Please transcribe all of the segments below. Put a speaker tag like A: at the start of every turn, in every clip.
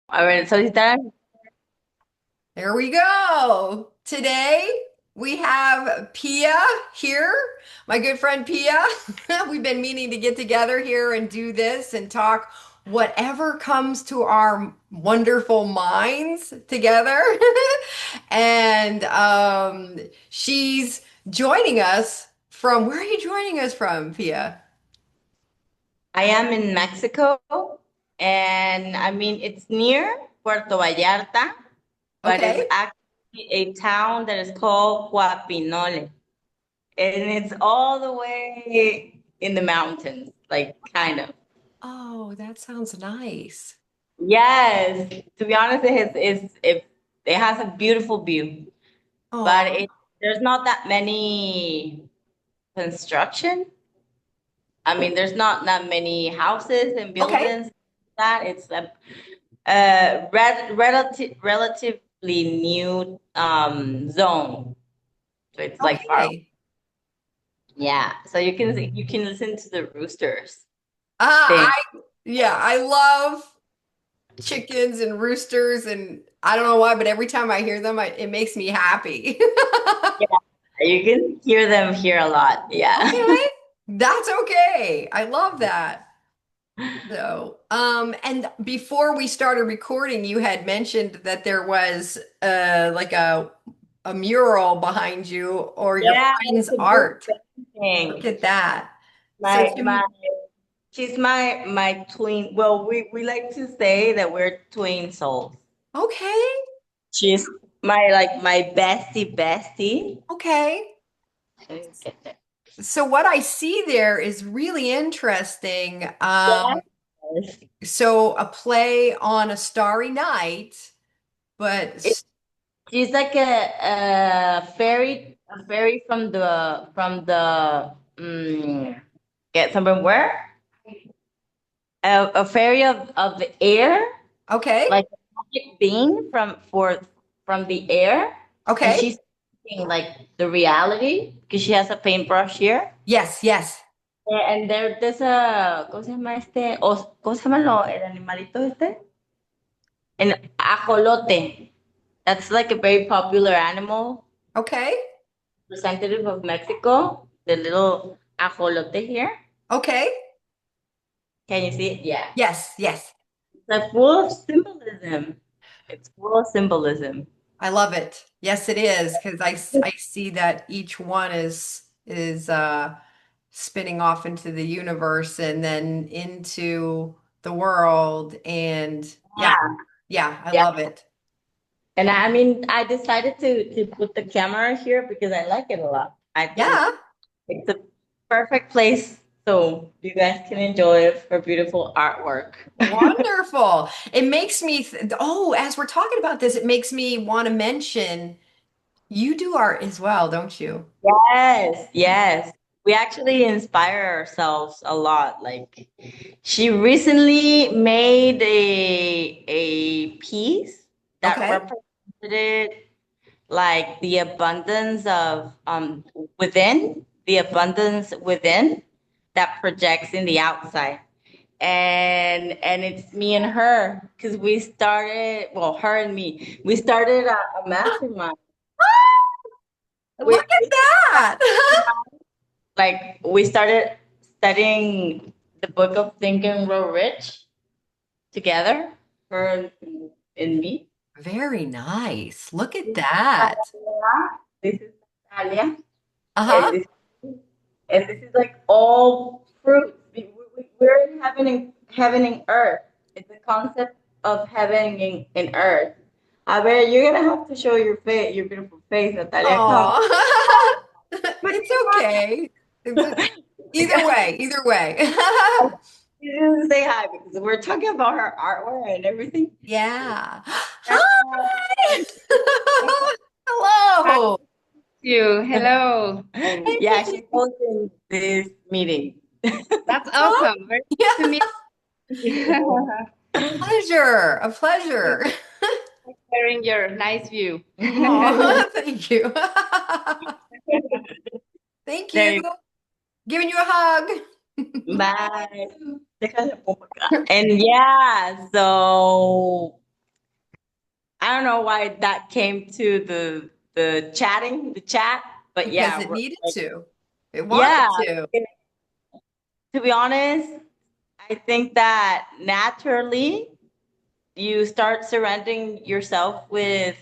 A: A ver, solicitar.
B: There we go. Today we have Pia here, my good friend Pia. We've been meaning to get together here and do this and talk whatever comes to our wonderful minds together. And she's joining us from, where are you joining us from, Pia?
A: I am in Mexico, and I mean, it's near Puerto Vallarta, but it's
B: Okay.
A: actually a town that is called Guapinole. And it's all the way in the mountains, like kind of.
B: Oh, that sounds nice.
A: Yes, to be honest, it has a beautiful view, but
B: Oh,
A: there's not that many construction. I mean, there's not that many houses and
B: okay.
A: buildings. That it's a relatively new zone, so it's like far.
B: Okay.
A: Yeah, so you can listen to the roosters
B: I
A: sing.
B: Yeah, I love chickens and roosters, and I don't know why, but every time I hear them, it makes me happy.
A: Yeah, you can hear them here a lot. Yeah.
B: Okay, that's okay. I love that. So, and before we started recording, you had mentioned that there was like a mural behind you or your
A: Yeah,
B: friend's
A: it's a big
B: art. Look
A: thing.
B: at that. So,
A: My she's my twin. Well, we like to say that we're twin souls.
B: okay,
A: She's my bestie.
B: okay.
A: Let me get there.
B: So what I see there is really interesting.
A: Yes.
B: So a play on a starry night, but
A: It, she's like a fairy from the get somewhere where a fairy of the air,
B: okay,
A: like a magic being from the air, and
B: okay.
A: she's seeing like the reality because she has a paintbrush here.
B: Yes, yes.
A: And there's a ¿cómo se llama este? ¿Cómo se llama el animalito este? An ajolote. That's like a very popular animal,
B: Okay,
A: representative of Mexico. The little ajolote here.
B: okay.
A: Can you see it? Yeah.
B: Yes, yes.
A: It's like full of symbolism. It's full of symbolism.
B: I love it. Yes, it is because I see that each one is spinning off into the universe and then into the world and yeah,
A: Yeah.
B: yeah, I
A: Yeah.
B: love it.
A: And I mean, I decided to put the camera here because I like it a lot. I think
B: Yeah.
A: it's a perfect place so you guys can enjoy her beautiful artwork.
B: Wonderful. It makes me oh, as we're talking about this, it makes me want to mention you do art as well, don't you?
A: Yes, yes. We actually inspire ourselves a lot. Like she recently made a piece that
B: Okay.
A: represented like the abundance of the abundance within that projects in the outside. And it's me and her because we started, well, her and me, we started a mastermind.
B: Look
A: We
B: at that.
A: like we started studying the book of Think and Grow Rich together, her and me.
B: Very nice. Look at
A: This is
B: that.
A: Natalia. This is Natalia, and
B: Uh-huh.
A: this is like all fruit. We're in heaven and earth. It's the concept of heaven and earth. I bet you're gonna have to show your face, your beautiful face, Natalia. Come.
B: Oh. It's okay. Either way, either way.
A: You didn't say hi because we're talking about her artwork and everything.
B: Yeah.
A: Yeah.
B: Hi.
A: Hi,
B: Hello.
C: You. Hello.
B: Hey,
A: yeah, she's
B: Pete.
A: hosting this meeting.
C: That's
B: Oh,
C: awesome. Very nice to
B: yeah.
C: meet you.
B: Pleasure. A pleasure.
C: Sharing your nice view.
B: Oh, thank you. Thank
A: There
B: you.
A: you
B: Giving you a hug.
A: go. Bye. And yeah, so I don't know why that came to the chat, but
B: Because
A: yeah,
B: it needed
A: like,
B: to. It wanted
A: yeah.
B: to.
A: To be honest, I think that naturally you start surrounding yourself with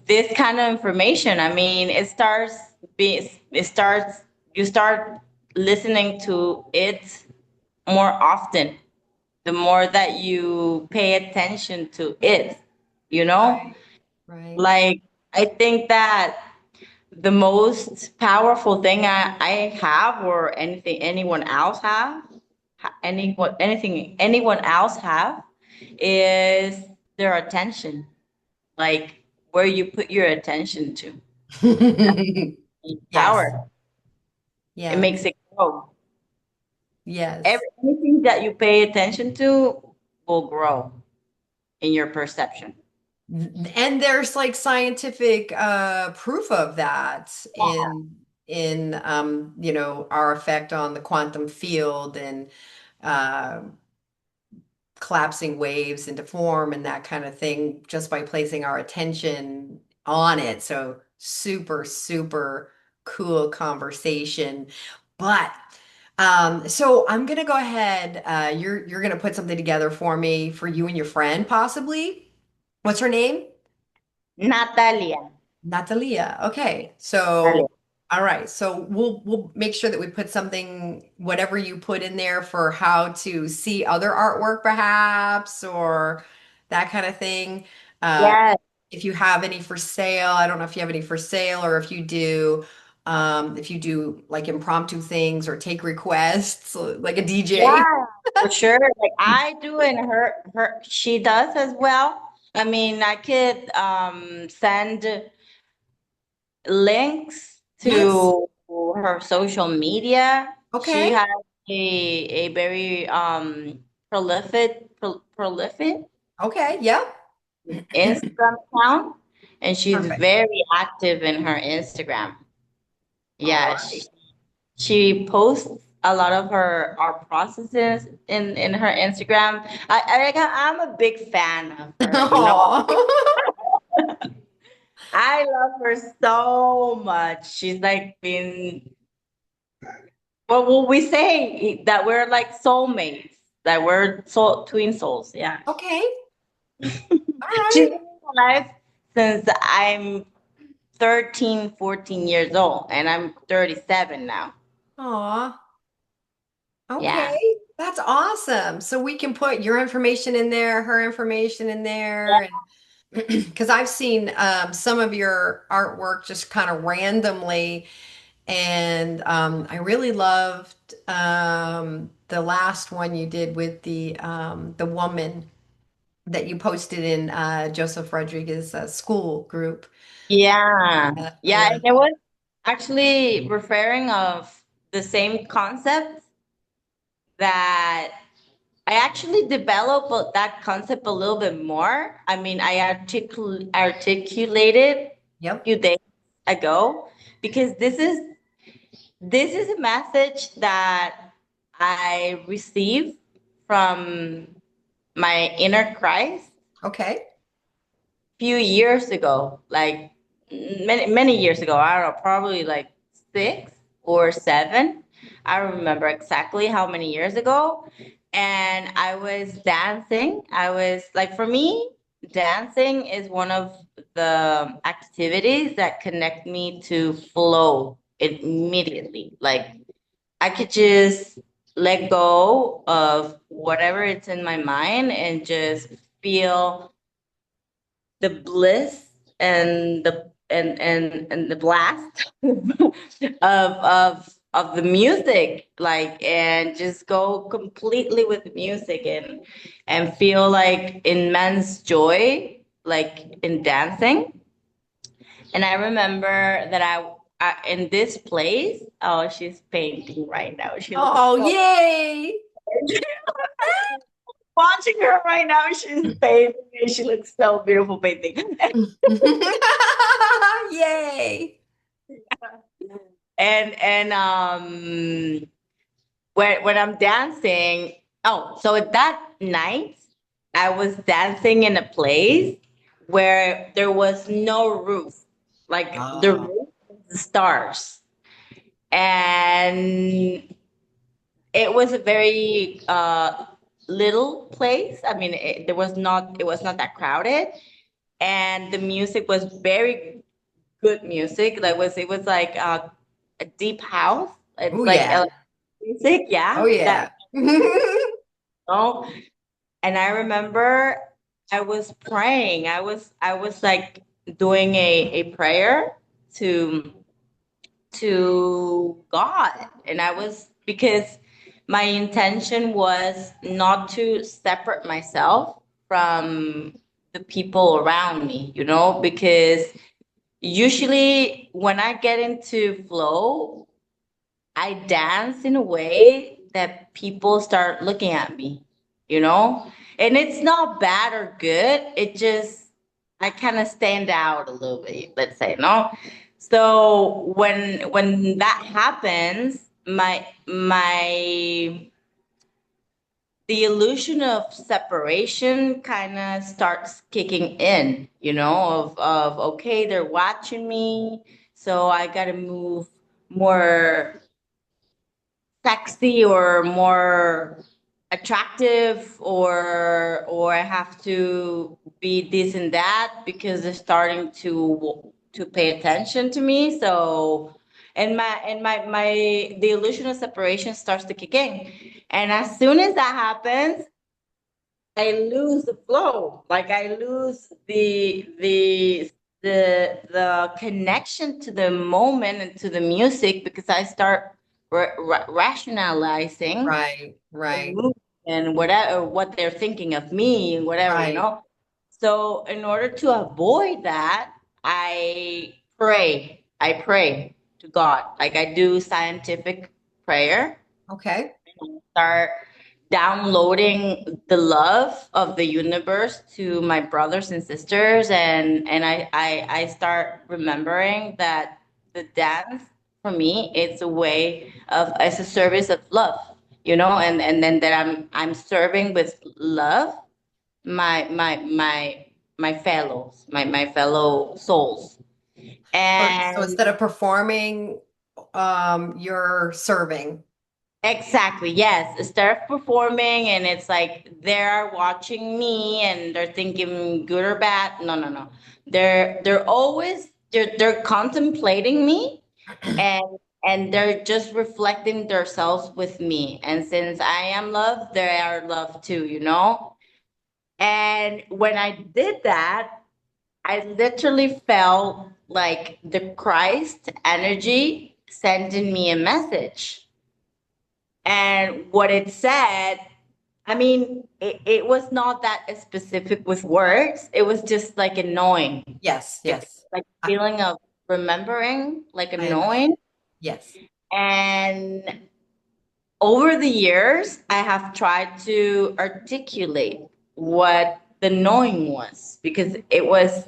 A: this kind of information. I mean, it starts you start listening to it more often the more that you pay attention to it, you know?
B: Right. Right.
A: Like, I think that the most powerful thing I have, or anyone else have, anyone else have, is their attention. Like, where you put your attention to.
B: Yes.
A: Power. It
B: Yes.
A: makes it grow.
B: Yes.
A: Anything that you pay attention to will grow in your perception.
B: And there's like scientific proof of that in you know, our effect on the quantum field and uh, collapsing waves into form and that kind of thing just by placing our attention on it. So super, super cool conversation. But so I'm gonna go ahead. You're gonna put something together for me for you and your friend, possibly. What's her name?
A: Natalia.
B: Natalia. Okay.
A: Natalia.
B: So, all right. So we'll make sure that we put something, whatever you put in there for how to see other artwork, perhaps, or that kind of thing. Uh,
A: Yes.
B: if you have any for sale, I don't know if you have any for sale or if you do like impromptu things or take requests, like a DJ.
A: Yeah, for sure. Like I do, and she does as well. I mean, I could send links
B: Yes.
A: to her social media. She
B: Okay.
A: has a very prolific
B: Okay. Yep.
A: Instagram account, and she's
B: Perfect.
A: very active in her Instagram.
B: All
A: Yeah,
B: right.
A: she posts a lot of her art processes in her Instagram. I'm a big fan of her, you know.
B: Aw.
A: I love her so much. She's like been, what will we say, that we're like soulmates, that we're soul twin souls. Yeah.
B: Okay. All
A: She's
B: right.
A: been in my life since I'm 13, 14 years old, and I'm 37 now.
B: Aw. Okay.
A: Yeah.
B: That's awesome. So we can put your information in there, her information in there, and because I've seen some of your artwork just kind of randomly, and I really loved the last one you did with the woman that you posted in Joseph Rodriguez school group.
A: Yeah.
B: I
A: Yeah, and
B: love
A: it was actually referring of the same concept that I actually developed that concept a little bit more. I mean, I articulated a
B: Yep.
A: few days ago, because this is a message that I received from my inner Christ
B: Okay.
A: few years ago, like many years ago. I don't know, probably like 6 or 7. I don't remember exactly how many years ago. And I was dancing. I was like, for me, dancing is one of the activities that connect me to flow immediately. Like I could just let go of whatever it's in my mind and just feel the bliss and the blast of the music, like, and just go completely with the music and feel like immense joy, like in dancing. And I remember that I in this place. Oh, she's painting right now. She looks
B: Oh,
A: so
B: yay.
A: watching her right now. She's painting and she looks so beautiful painting.
B: Yay.
A: And when I'm dancing, oh, so that night I was dancing in a place where there was no roof, like the
B: Oh,
A: roof was the stars. And it was a very little place. I mean, it was not that crowded, and the music was very good music. It was like a deep house.
B: oh
A: It's like
B: yeah.
A: music,
B: Oh
A: yeah.
B: yeah.
A: Oh, and I remember I was praying. I was like doing a prayer to God. And I was, because my intention was not to separate myself from the people around me, you know, because usually when I get into flow, I dance in a way that people start looking at me, you know? And it's not bad or good. It just, I kind of stand out a little bit, let's say, no? So when that happens, my the illusion of separation kind of starts kicking in, you know, of okay, they're watching me, so I gotta move more sexy or more attractive, or I have to be this and that because they're starting to pay attention to me. So and my the illusion of separation starts to kick in. And as soon as that happens, I lose the flow. Like I lose the connection to the moment and to the music, because I start rationalizing
B: Right,
A: the
B: right,
A: mood and whatever, what they're thinking of me and whatever, you
B: right.
A: know. So in order to avoid that, I pray to God. Like I do scientific prayer,
B: Okay.
A: start downloading the love of the universe to my brothers and sisters, and I start remembering that the dance for me, it's a way of, it's a service of love, you know, and then that I'm serving with love my fellows, my fellow souls.
B: So
A: And
B: instead of performing, you're serving.
A: exactly. Yes. Instead of performing and it's like they're watching me and they're thinking good or bad. No, no, no. They're always they're contemplating me, and they're just reflecting themselves with me. And since I am love, they are love too, you know? And when I did that, I literally felt like the Christ energy sending me a message. And what it said, I mean, it was not that specific with words. It was just like a knowing,
B: Yes,
A: like
B: yes.
A: like
B: I,
A: feeling of remembering, like a
B: I understand.
A: knowing.
B: Yes.
A: And over the years, I have tried to articulate what the knowing was, because it was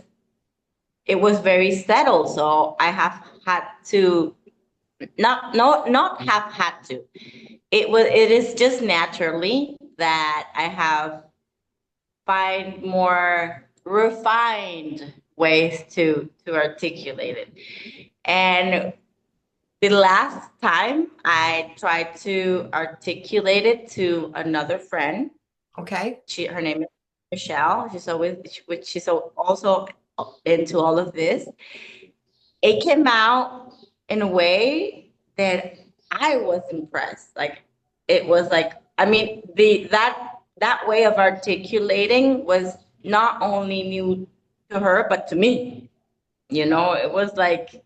A: very settled. So I have had to not have had to. It is just naturally that I have find more refined ways to articulate it. And the last time I tried to articulate it to another friend,
B: Okay.
A: her name is Michelle. Also into all of this. It came out in a way that I was impressed. Like it was like, I mean, the that way of articulating was not only new to her but to me. You know, it was like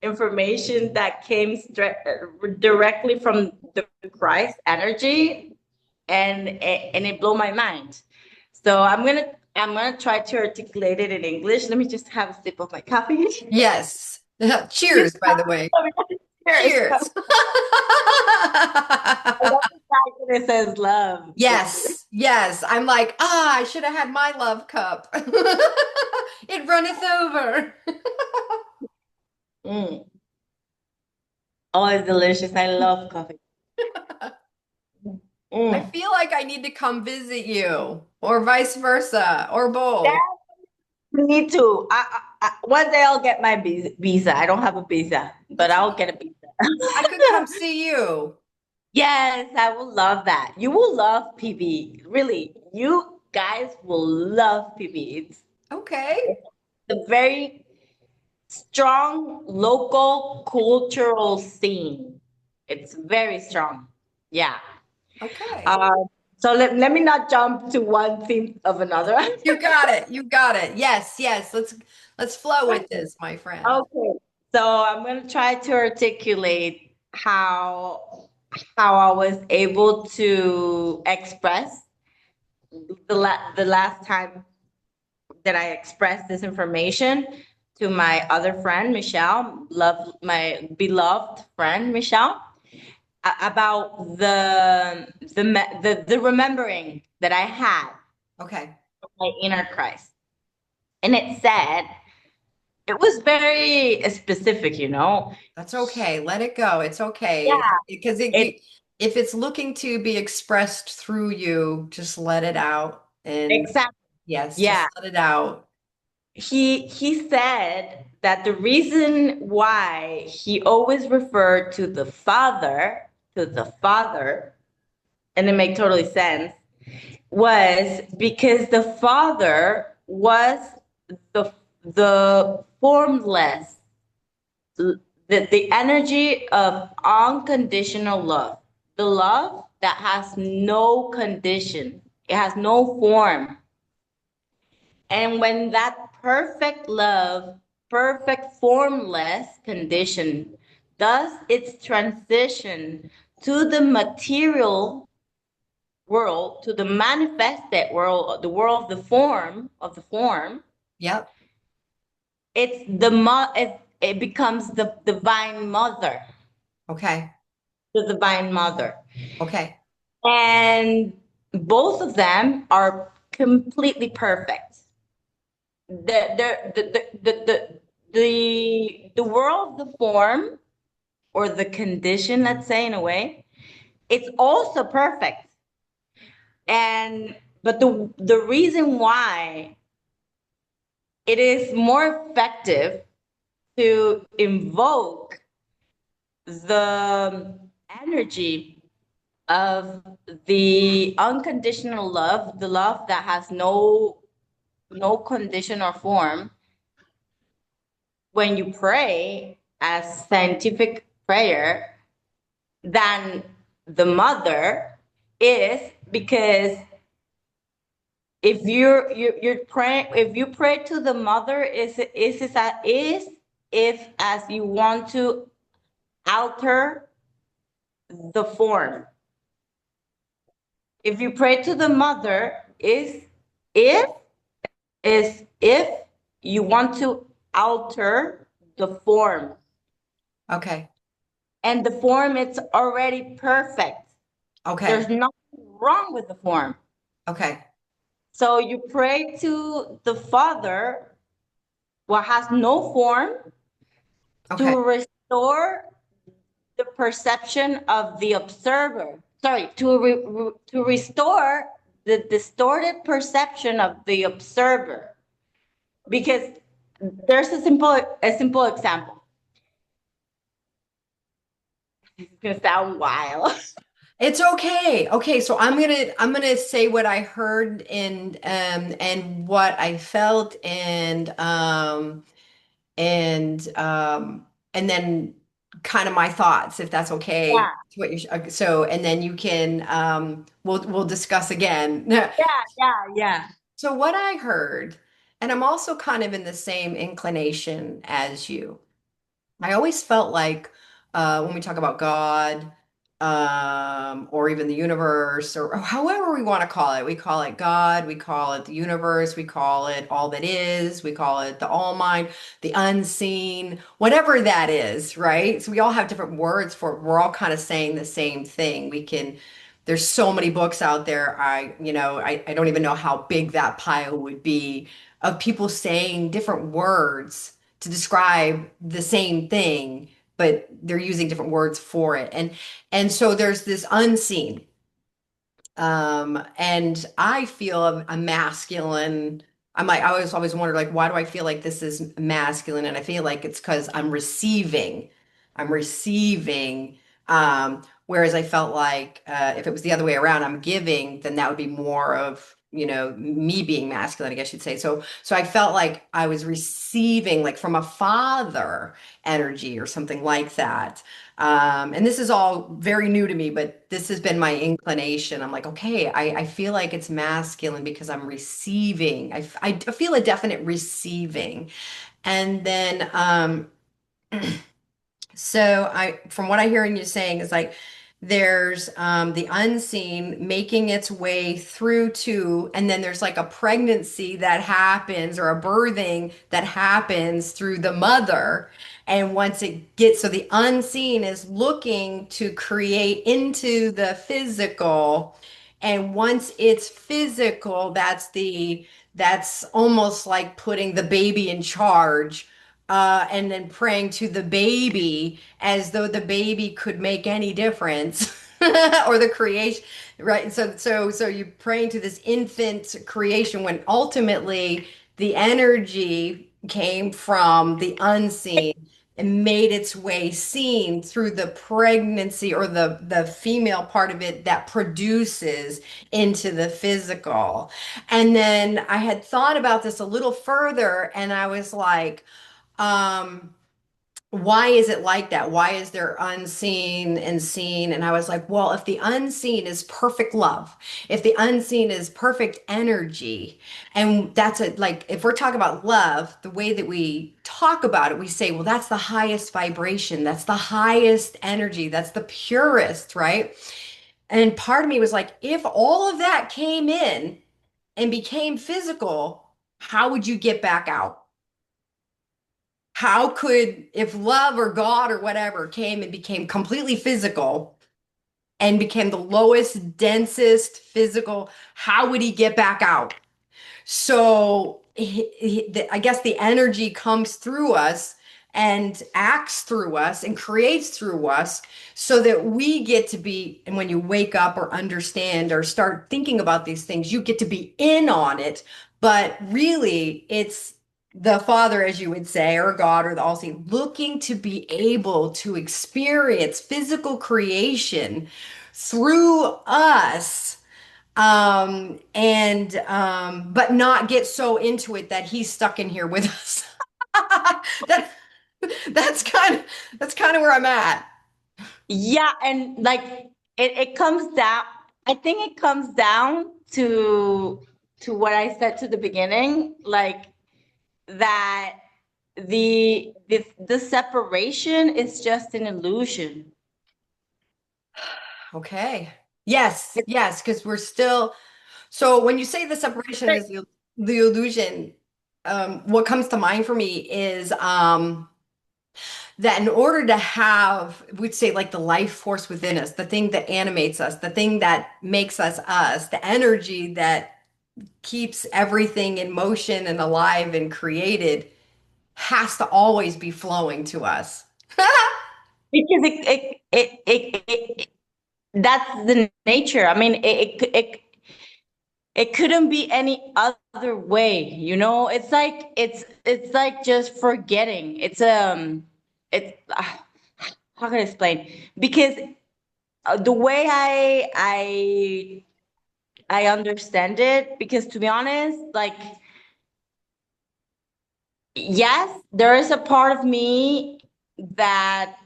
A: information that came directly from the Christ energy, and it blew my mind. So I'm gonna try to articulate it in English. Let me just have a sip of my coffee.
B: Yes. Cheers, by the way.
A: Cheers.
B: Cheers.
A: I love the fact that it says love.
B: Yes, yes. I'm like, I should have had my love cup. It runneth over.
A: Mm. Oh, it's delicious. I love coffee.
B: I
A: Mm.
B: feel like I need to come visit you, or vice versa, or
A: That
B: both.
A: Me too. One day I'll get my visa. I don't have a visa, but
B: It's
A: I'll
B: okay.
A: get a visa.
B: I could come see you.
A: Yes, I will love that. You will love PB. Really, you guys will love PB.
B: Okay.
A: It's a very strong local cultural scene. It's very strong. Yeah.
B: Okay.
A: Um, so let me not jump to one theme of another.
B: You got it. You got it. Yes, yes. Let's flow with this, my friend.
A: Okay. So I'm going to try to articulate how I was able to express the last time that I expressed this information to my other friend Michelle, love my beloved friend Michelle, about the remembering that I had
B: Okay.
A: of my inner Christ, and it said it was very specific, you know.
B: That's okay. Let it go. It's okay.
A: Yeah,
B: Because
A: it
B: if it's looking to be expressed through you, just let it out. And
A: exactly.
B: yes,
A: Yeah,
B: just let it out.
A: he said that the reason why he always referred to the Father, and it made totally sense, was because the Father was the the formless, the energy of unconditional love, the love that has no condition, it has no form. And when that perfect love, perfect formless condition does its transition to the material world, to the manifested world, the world of the form,
B: Yep.
A: it becomes the divine mother,
B: Okay.
A: the divine mother.
B: Okay.
A: And both of them are completely perfect. The world, the form, or the condition, let's say in a way, it's also perfect. And but the reason why it is more effective to invoke the energy of the unconditional love, the love that has no condition or form, when you pray as scientific prayer, than the mother, is because you're praying, if you pray to the mother, is if as you want to alter the form. If you pray to the mother, if if you want to alter the form,
B: Okay.
A: and the form it's already perfect.
B: Okay.
A: There's nothing wrong with the form.
B: Okay.
A: So you pray to the Father, what has no form,
B: Okay.
A: to restore the perception of the observer. Sorry, to restore the distorted perception of the observer. Because there's a simple example. It's gonna sound wild.
B: It's okay. Okay, so I'm gonna say what I heard and what I felt and then kind of my thoughts, if that's okay.
A: Yeah,
B: What you so and then you can we'll discuss again.
A: yeah.
B: So what I heard, and I'm also kind of in the same inclination as you. I always felt like when we talk about God, or even the universe, or however we want to call it, we call it God, we call it the universe, we call it all that is, we call it the all mind, the unseen, whatever that is, right? So we all have different words for it. We're all kind of saying the same thing. There's so many books out there. I don't even know how big that pile would be of people saying different words to describe the same thing, but they're using different words for it. And so there's this unseen. And I feel a masculine I'm like, I always wondered, like, why do I feel like this is masculine? And I feel like it's because I'm receiving. I'm receiving. Whereas I felt like if it was the other way around, I'm giving, then that would be more of, me being masculine, I guess you'd say. So I felt like I was receiving like from a father energy or something like that. And this is all very new to me, but this has been my inclination. I'm like, okay, I feel like it's masculine because I'm receiving. I feel a definite receiving. And then, so from what I hear you saying is like, there's the unseen making its way through to, and then there's like a pregnancy that happens or a birthing that happens through the mother. And once it gets, so the unseen is looking to create into the physical. And once it's physical, that's almost like putting the baby in charge, and then praying to the baby as though the baby could make any difference or the creation, right? So you praying to this infant creation when ultimately the energy came from the unseen and made its way seen through the pregnancy or the female part of it that produces into the physical. And then I had thought about this a little further and I was like, um, why is it like that? Why is there unseen and seen? And I was like, well, if the unseen is perfect love, if the unseen is perfect energy, and that's like, if we're talking about love, the way that we talk about it, we say, well, that's the highest vibration, that's the highest energy, that's the purest, right? And part of me was like, if all of that came in and became physical, how would you get back out? How could, if love or God or whatever came and became completely physical and became the lowest, densest physical, how would he get back out? So I guess the energy comes through us and acts through us and creates through us so that we get to be, and when you wake up or understand or start thinking about these things, you get to be in on it. But really, it's the Father, as you would say, or God, or the All-Seeing, looking to be able to experience physical creation through us, and but not get so into it that he's stuck in here with us. that that's kind of where I'm at.
A: Yeah, and like it comes down, I think it comes down to what I said to the beginning, like that the separation is just an illusion.
B: Okay. Yes, yes, because we're still, so when you say the separation is the illusion, what comes to mind for me is that in order to have, we'd say like the life force within us, the thing that animates us, the thing that makes us us, the energy that keeps everything in motion and alive and created has to always be flowing to us.
A: Because that's the nature. I mean, it couldn't be any other way, you know? It's like just forgetting. It's how can I explain? Because the way I understand it, because to be honest, like yes, there is a part of me that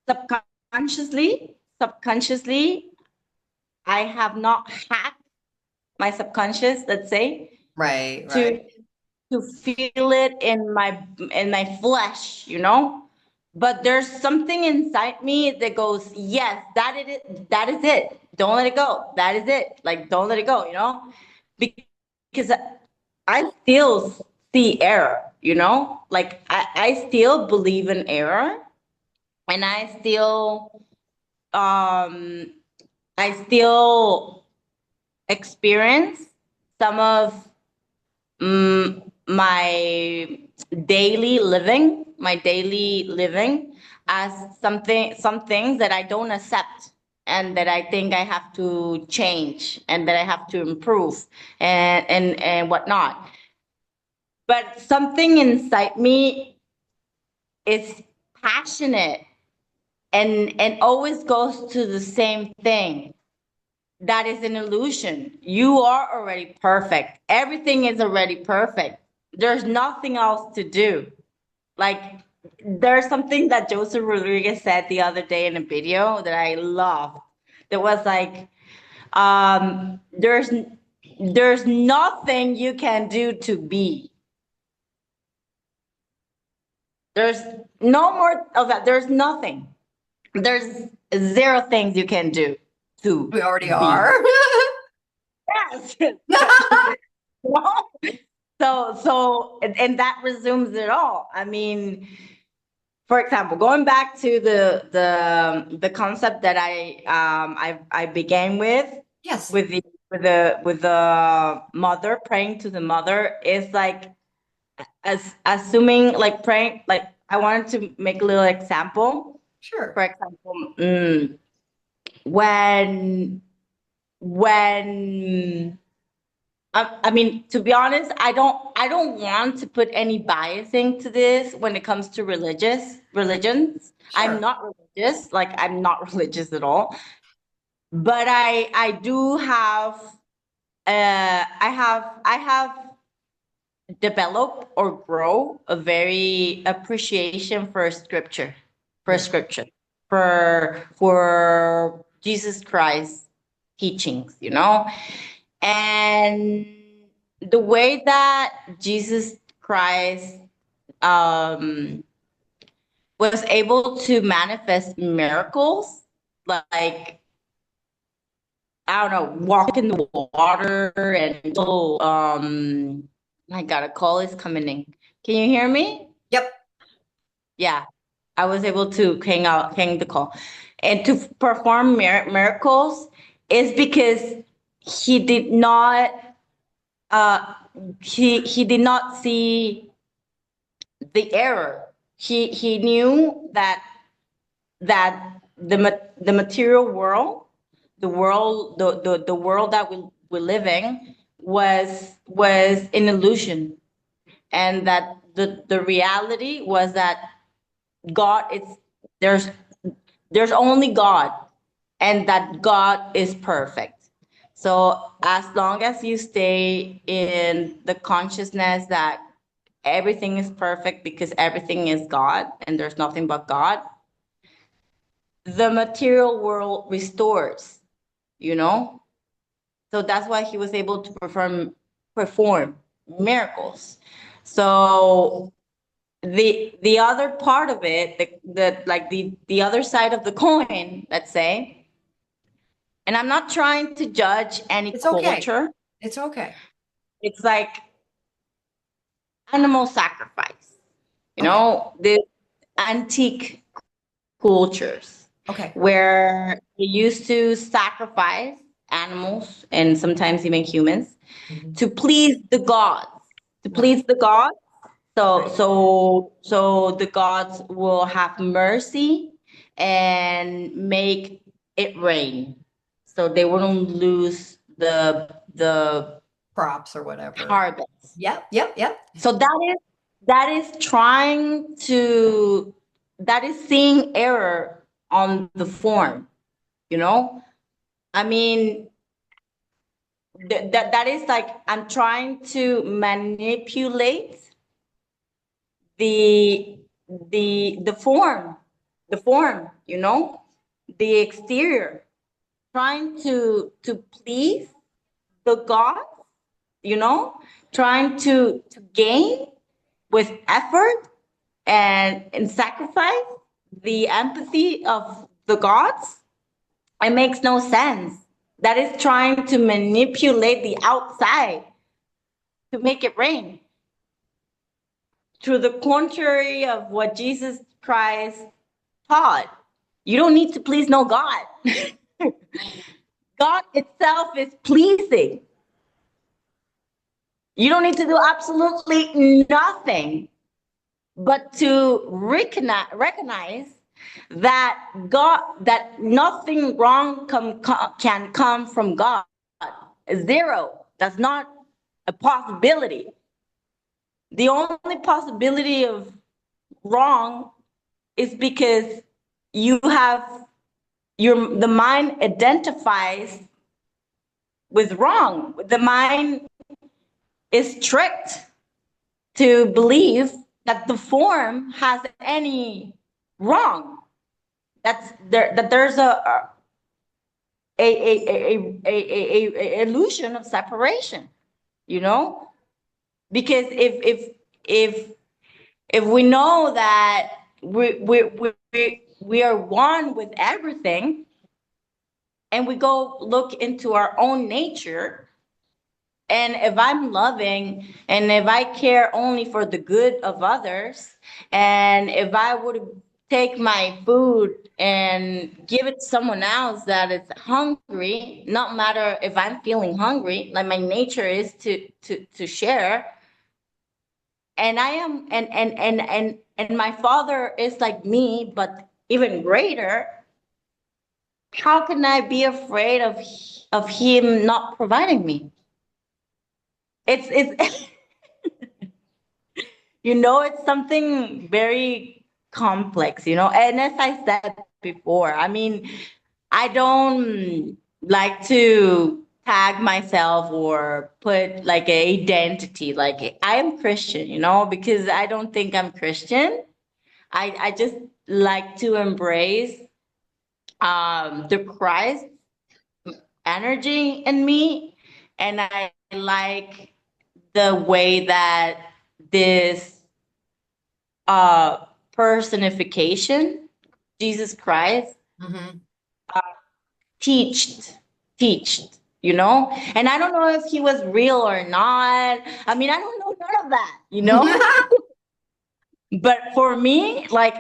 A: subconsciously, I have not hacked my subconscious, let's say,
B: Right, right.
A: to to feel it in my flesh, you know? But there's something inside me that goes, yes, that is it. Don't let it go. That is it. Like don't let it go, you know? Because I still see error, you know? Like I still believe in error and um I still experience some of my daily living as some things that I don't accept and that I think I have to change and that I have to improve and whatnot. but something inside me is passionate and always goes to the same thing. That is an illusion. You are already perfect. Everything is already perfect. There's nothing else to do. Like, there's something that Joseph Rodriguez said the other day in a video that I loved. That was like, there's nothing you can do to be. There's no more of that. There's nothing. There's zero things you can do to
B: We already
A: be.
B: are.
A: Yes. And that resumes it all. I mean, for example, going back to the concept that I began with
B: Yes.
A: with the mother, praying to the mother, is like as assuming, like, praying, like, I wanted to make a little example.
B: Sure.
A: For example, when I mean, to be honest, I don't want to put any biasing to this when it comes to religions. I'm
B: Sure.
A: not religious, like, I'm not religious at all. But I do have I have developed or grow a very appreciation for scripture,
B: Yeah.
A: for Jesus Christ teachings, and the way that Jesus Christ was able to manifest miracles, like, I don't know, walk in the water and my God, a call is coming in. Can you hear me?
B: Yep.
A: Yeah, I was able to hang the call, and to perform miracles is because he did not uh he did not see the error. He knew that the material world, the world that we're living was an illusion, and that the reality was that God is there's there's only God, and that God is perfect. So as long as you stay in the consciousness that everything is perfect because everything is God and there's nothing but God, the material world restores, you know? So that's why he was able to perform miracles. So the other part of it, the other side of the coin, let's say, and I'm not trying to judge any
B: It's okay.
A: culture.
B: It's okay.
A: It's like animal sacrifice,
B: Okay.
A: the antique cultures
B: Okay.
A: where they used to sacrifice animals and sometimes even humans
B: Mhm.
A: to please the gods, to
B: Right.
A: please the gods. So
B: Right.
A: so the gods will have mercy and make it rain, so they wouldn't lose the
B: Props or whatever.
A: harvest.
B: Yep. Yep. Yep.
A: So that is that is seeing error on the form, I mean, that is like, I'm trying to manipulate the the form, the exterior, trying to please the God, trying to gain with effort and sacrifice the empathy of the gods. It makes no sense. That is trying to manipulate the outside to make it rain. To the contrary of what Jesus Christ taught, you don't need to please no God. God itself is pleasing. You don't need to do absolutely nothing but to recognize that nothing wrong can come from God. Zero. That's not a possibility. The only possibility of wrong is because you have the mind identifies with wrong. The mind is tricked to believe that the form has any wrong. That there's a illusion of separation, you know? Because if we know that we are one with everything, and we go look into our own nature, and if I'm loving and if I care only for the good of others, and if I would take my food and give it to someone else that is hungry, not matter if I'm feeling hungry, like my nature is to share, and I am and my father is like me, but even greater, how can I be afraid of him not providing me? It's it's something very complex, and as I said before, I mean, I don't like to tag myself or put like an identity like I am Christian, because I don't think I'm Christian. I just like to embrace the Christ energy in me, and I like the way that this personification, Jesus Christ,
B: Hmm.
A: teached, teached, and I don't know if he was real or not. I mean, I don't know none of that. But for me, like,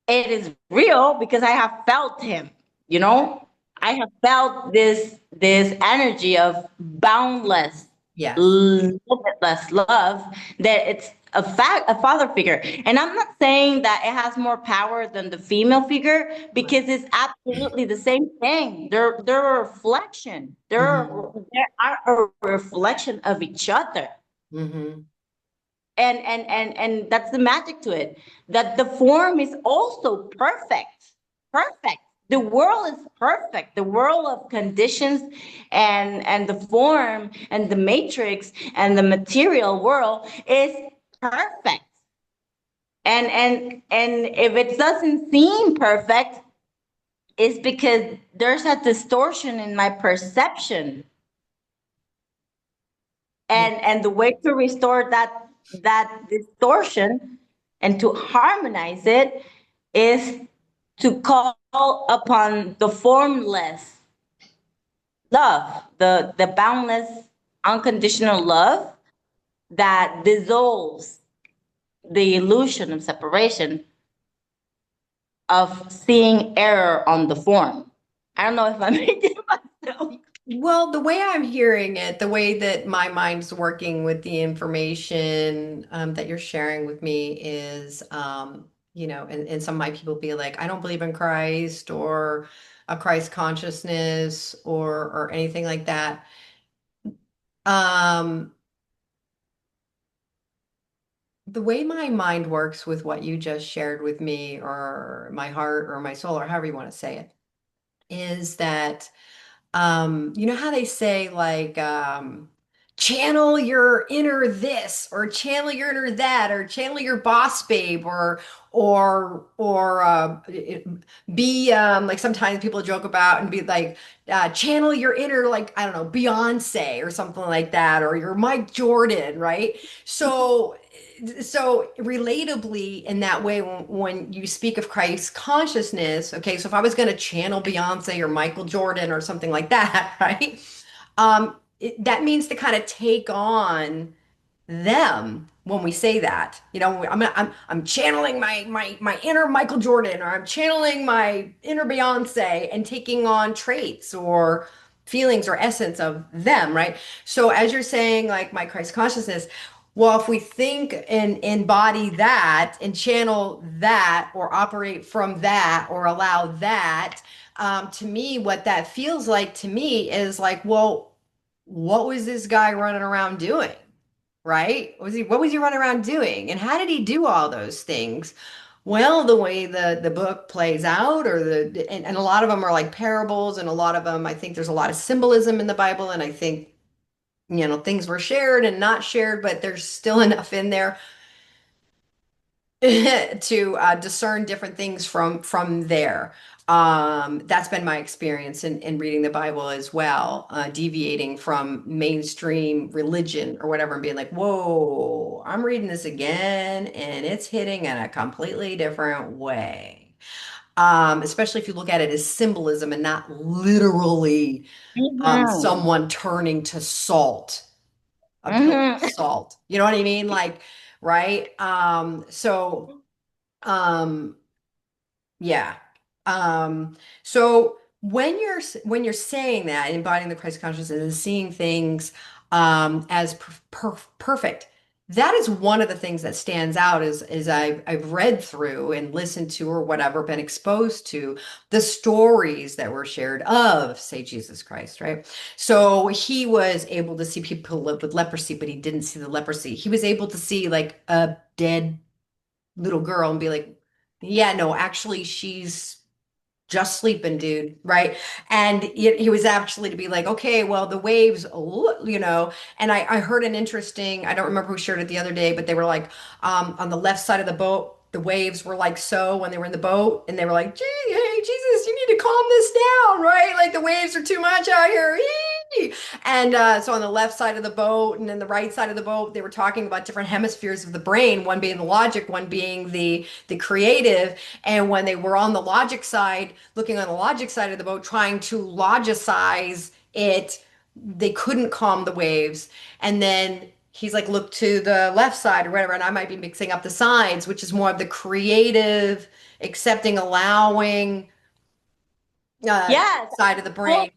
A: it is real because I have felt him, you know? I have felt this energy of boundless,
B: Yes.
A: limitless love, that it's a father figure. And I'm not saying that it has more power than the female figure,
B: Right.
A: because it's absolutely the same thing. They're a reflection.
B: Hmm.
A: They are a reflection of each other.
B: Hmm.
A: And that's the magic to it, that the form is also perfect. The world is perfect. The world of conditions and the form and the matrix and the material world is perfect. And if it doesn't seem perfect, it's because there's a distortion in my perception.
B: Yeah.
A: And the way to restore that distortion and to harmonize it is to call upon the formless love, the boundless unconditional love that dissolves the illusion of separation, of seeing error on the form. I don't know if I'm making myself.
B: Well, the way I'm hearing it, the way that my mind's working with the information that you're sharing with me is, and some of my people be like, I don't believe in Christ or a Christ consciousness or anything like that. Um, the way my mind works with what you just shared with me, or my heart or my soul, or however you want to say it, is that you know how they say like channel your inner this or channel your inner that or channel your boss babe or be like sometimes people joke about and be like channel your inner like I don't know Beyonce or something like that or your Mike Jordan, right? So relatably in that way when you speak of Christ consciousness, okay, so if I was going to channel Beyonce or Michael Jordan or something like that, right? That means to kind of take on them when we say that. I'm channeling my inner Michael Jordan or I'm channeling my inner Beyonce and taking on traits or feelings or essence of them, right? So as you're saying, like my Christ consciousness, well, if we think and embody that and channel that or operate from that or allow that, to me, what that feels like to me is like, well, what was this guy running around doing? right? What was he running around doing? And how did he do all those things? Well, the way the book plays out, or and a lot of them are like parables, and a lot of them, I think there's a lot of symbolism in the Bible, and I think, things were shared and not shared, but there's still enough in there to discern different things from there. That's been my experience in reading the Bible as well, deviating from mainstream religion or whatever, and being like, whoa, I'm reading this again, and it's hitting in a completely different way. Especially if you look at it as symbolism and not literally
A: Mhm.
B: someone turning to salt, a pillar of
A: Mhm.
B: salt. You know what I mean? Like, right? Um, yeah. So when you're saying that, embodying the Christ consciousness and seeing things as perfect, that is one of the things that stands out as I've read through and listened to or whatever, been exposed to the stories that were shared of, say, Jesus Christ, right? So he was able to see people live with leprosy, but he didn't see the leprosy. He was able to see like a dead little girl and be like, yeah, no, actually, she's just sleeping, dude, right? And he was actually to be like, okay, well, the waves, and I heard an interesting, I don't remember who shared it the other day, but they were like, on the left side of the boat, the waves were like so when they were in the boat, and they were like, gee, hey, Jesus, you need to calm this down, right? Like the waves are too much out here. Eee! And so on the left side of the boat and then the right side of the boat, they were talking about different hemispheres of the brain, one being the logic, one being the creative. And when they were on the logic side, looking on the logic side of the boat, trying to logicize it, they couldn't calm the waves. And then he's like, look to the left side or whatever. And I might be mixing up the sides, which is more of the creative, accepting, allowing
A: Yes,
B: side of the brain.
A: full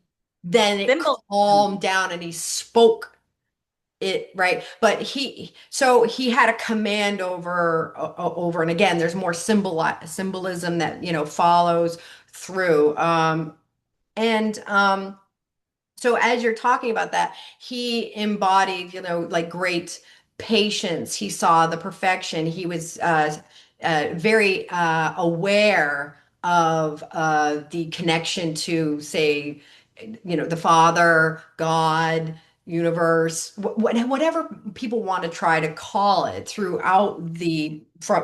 B: Then it
A: symbolism.
B: calmed down and he spoke it right. But he had a command over, and again, there's more symbolism that follows through. And So as you're talking about that, he embodied, like great patience. He saw the perfection. He was very aware of the connection to, say, the Father, God, universe, whatever people want to try to call it throughout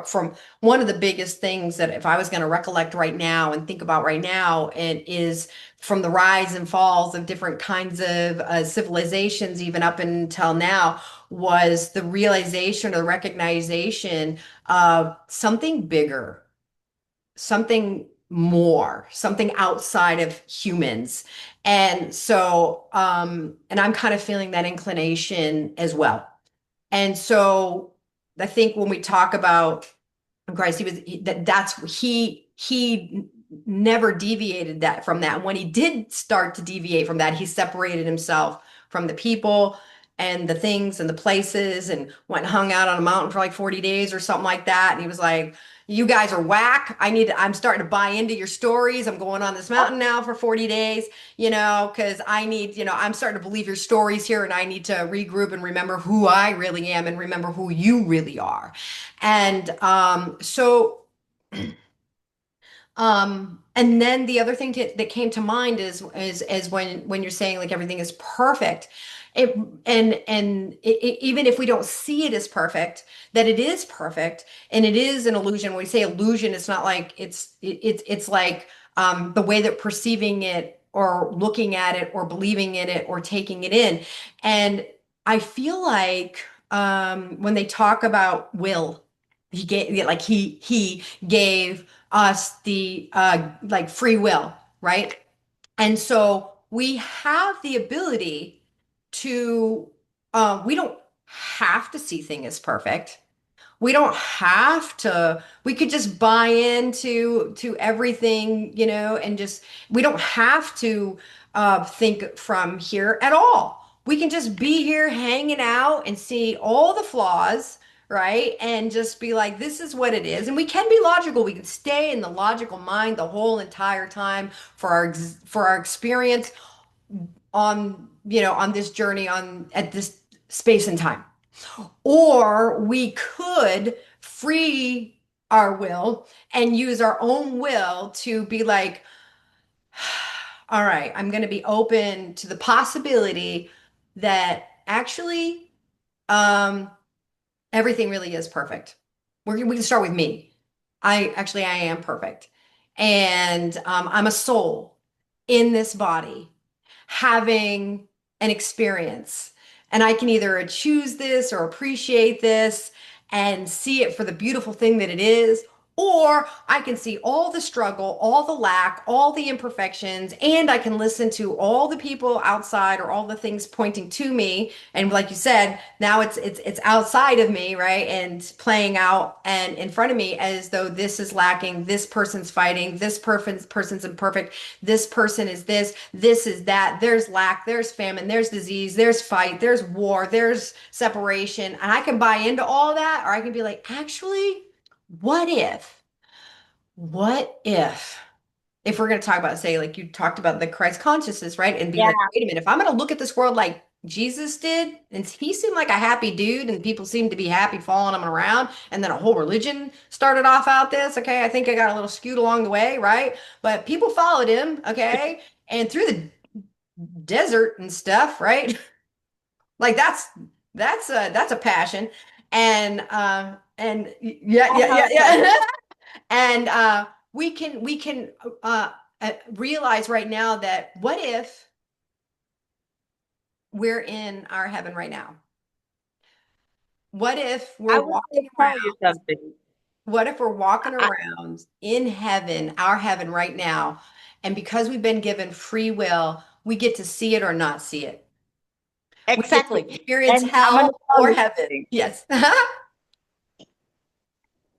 B: from one of the biggest things that if I was going to recollect right now and think about right now, it is from the rise and falls of different kinds of civilizations, even up until now, was the realization or the recognition of something bigger, something more, something outside of humans. And so, and I'm kind of feeling that inclination as well. And so I think when we talk about Christ, he never deviated that from that. When he did start to deviate from that, he separated himself from the people and the things and the places and went and hung out on a mountain for like 40 days or something like that. And he was like, you guys are whack. I'm starting to buy into your stories. I'm going on this mountain now for 40 days, because I'm starting to believe your stories here, and I need to regroup and remember who I really am and remember who you really are. And and then the other thing that came to mind is when you're saying like everything is perfect, it even if we don't see it as perfect, that it is perfect, and it is an illusion. When we say illusion, it's not like it's like the way that perceiving it or looking at it or believing in it or taking it in. And I feel like when they talk about will, he gave us the like free will, right? And so we have the ability to we don't have to see things as perfect. We don't have to, we could just buy into to everything, and just we don't have to think from here at all. We can just be here hanging out and see all the flaws, right? And just be like, this is what it is. And we can be logical. We can stay in the logical mind the whole entire time for our experience on, on this journey on at this space and time. Or we could free our will and use our own will to be like, all right, I'm going to be open to the possibility that actually um, everything really is perfect. We can start with me. I am perfect. And I'm a soul in this body having an experience. And I can either choose this or appreciate this and see it for the beautiful thing that it is, or I can see all the struggle, all the lack, all the imperfections, and I can listen to all the people outside or all the things pointing to me. And like you said, now it's outside of me, right? And playing out and in front of me as though this is lacking, this person's fighting, this person's imperfect, this person is this is that, there's lack, there's famine, there's disease, there's fight, there's war, there's separation. And I can buy into all that, or I can be like, actually, what if? What if we're going to talk about, say, like you talked about the Christ consciousness, right? And be
A: Yeah.
B: like, wait a minute, if I'm going to look at this world like Jesus did, and he seemed like a happy dude, and people seemed to be happy following him around, and then a whole religion started off out this, okay? I think I got a little skewed along the way, right? But people followed him, okay? And through the desert and stuff, right? Like that's a passion. And yeah. And we can realize right now that what if we're in our heaven right now? What if
A: I
B: we're
A: want
B: walking
A: to
B: around?
A: tell you something.
B: What if we're walking
A: I,
B: around in heaven, our heaven right now, and because we've been given free will, we get to see it or not see it. We get to
A: exactly.
B: experience
A: And I'm gonna
B: hell
A: tell
B: or
A: you
B: heaven.
A: something.
B: Yes.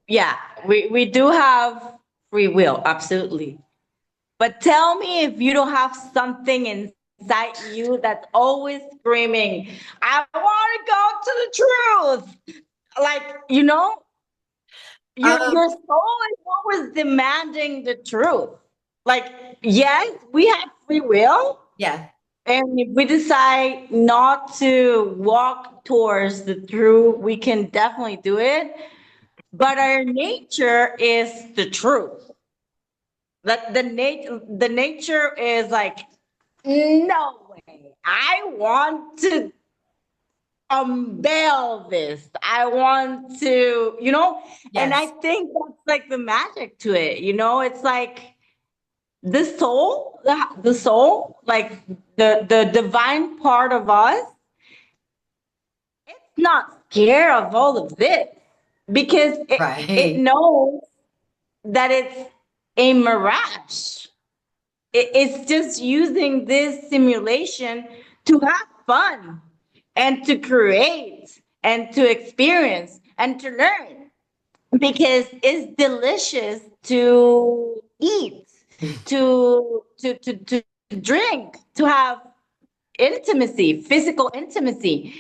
A: Yeah, we do have free will, absolutely. But tell me if you don't have something inside you that's always screaming, I want to go to the truth. Like,
B: Um,
A: your soul is always demanding the truth. Like, yes, we have free will.
B: yeah.
A: And if we decide not to walk towards the truth, we can definitely do it. But our nature is the truth. Like the nature is like, no way. I want to unveil this. I want to, and I
B: Yes.
A: think that's like the magic to it. It's like the soul, like the divine part of us, it's not scared of all of this because it
B: Right.
A: knows that it's a mirage. It's just using this simulation to have fun and to create and to experience and to learn because it's delicious to eat, to drink, to have intimacy, physical intimacy,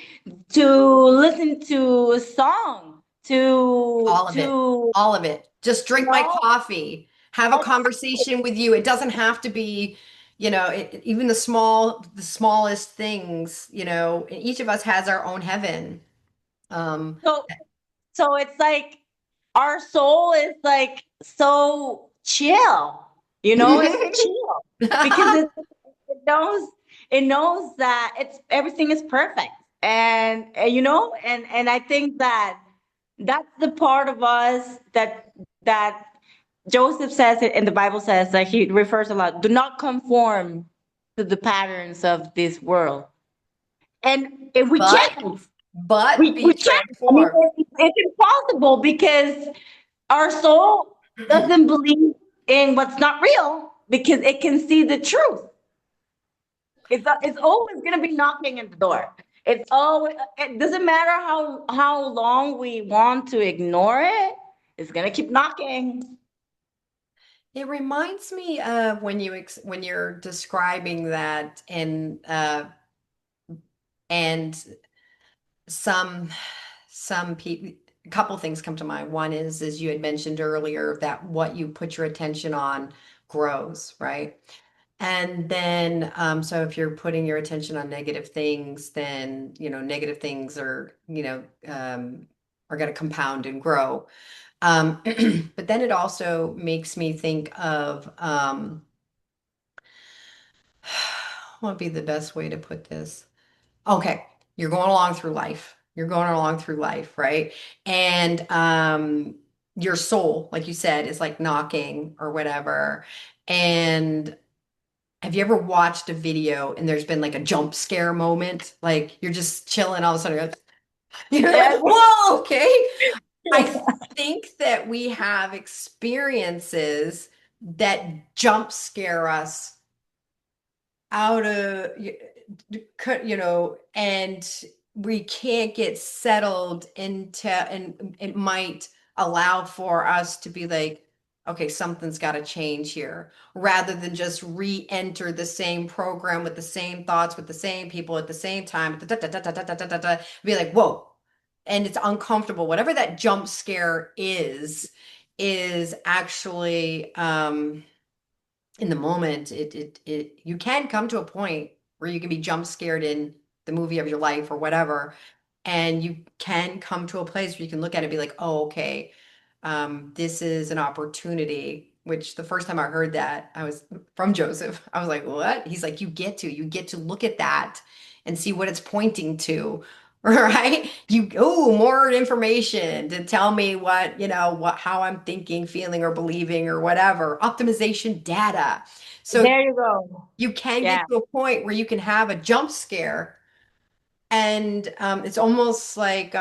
A: to listen to a song,
B: All of it.
A: to
B: All of it. Just
A: you
B: drink my
A: know,
B: coffee, have a conversation with you. It doesn't have to be, even the smallest things, each of us has our own heaven. Um,
A: so So it's like our soul is like so chill, it's chill because it knows that everything is perfect. And and I think that that's the part of us that Joseph says it in the Bible says that he refers a lot, do not conform to the patterns of this world. And if we
B: but
A: can't,
B: be
A: we can't. I mean,
B: transformed.
A: it's impossible because our soul doesn't believe in what's not real because it can see the truth. It's always going to be knocking at the door. It doesn't matter how long we want to ignore it. It's going to keep knocking.
B: It reminds me of when you're describing that, and some people, a couple things come to mind. One is, as you had mentioned earlier, that what you put your attention on grows, right? And then, so if you're putting your attention on negative things, then, negative things are going to compound and grow. Um, but then it also makes me think of, what would be the best way to put this? Okay, you're going along through life. You're going along through life, right? And your soul, like you said, is like knocking or whatever. And have you ever watched a video and there's been like a jump scare moment? Like you're just chilling, all of a sudden you're like,
A: Yeah.
B: whoa, okay. I think that we have experiences that jump scare us out of and we can't get settled into, and it might allow for us to be like, okay, something's got to change here, rather than just re-enter the same program with the same thoughts, with the same people at the same time, be like, whoa. And it's uncomfortable. Whatever that jump scare is actually in the moment, it you can come to a point where you can be jump scared in the movie of your life or whatever, and you can come to a place where you can look at it and be like, oh, okay, this is an opportunity. Which the first time I heard that, I was from Joseph. I was like, what? He's like, you get to look at that and see what it's pointing to. Right? More information to tell me how I'm thinking, feeling, or believing, or whatever. Optimization data. So
A: There you go.
B: you can get
A: Yeah.
B: to a point where you can have a jump scare, and it's almost like